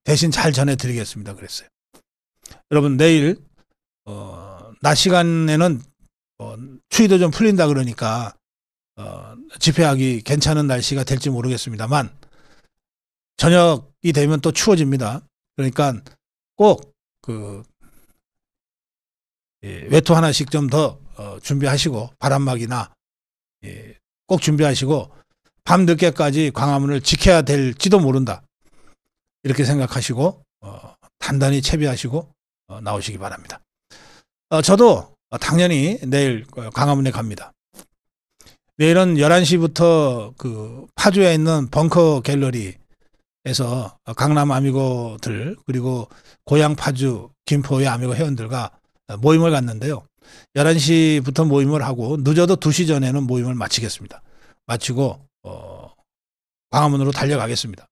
대신 잘 전해드리겠습니다. 그랬어요. 여러분 내일 낮 시간에는 추위도 좀 풀린다 그러니까 집회하기 괜찮은 날씨가 될지 모르겠습니다만 저녁이 되면 또 추워집니다. 그러니까 꼭 그 외투 하나씩 좀 더 준비하시고 바람막이나 꼭 준비하시고 밤 늦게까지 광화문을 지켜야 될지도 모른다. 이렇게 생각하시고 단단히 채비하시고 나오시기 바랍니다. 저도 당연히 내일 광화문에 갑니다. 내일은 11시부터 그 파주에 있는 벙커 갤러리에서 강남 아미고들 그리고 고향 파주 김포의 아미고 회원들과 모임을 갖는데요. 11시부터 모임을 하고 늦어도 2시 전에는 모임을 마치겠습니다. 마치고 광화문으로 달려가겠습니다.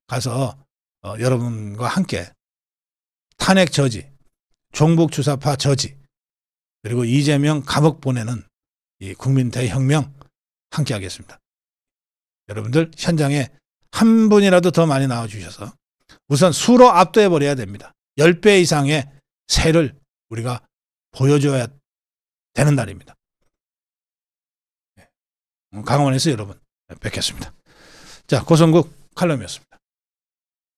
가서 여러분과 함께 탄핵 저지, 종북 주사파 저지, 그리고 이재명 감옥 보내는 이 국민 대혁명 함께 하겠습니다. 여러분들 현장에 한 분이라도 더 많이 나와주셔서 우선 수로 압도해 버려야 됩니다. 10배 이상의 세를 우리가 보여줘야 되는 날입니다. 강원에서 여러분 뵙겠습니다. 자, 고성국 칼럼이었습니다.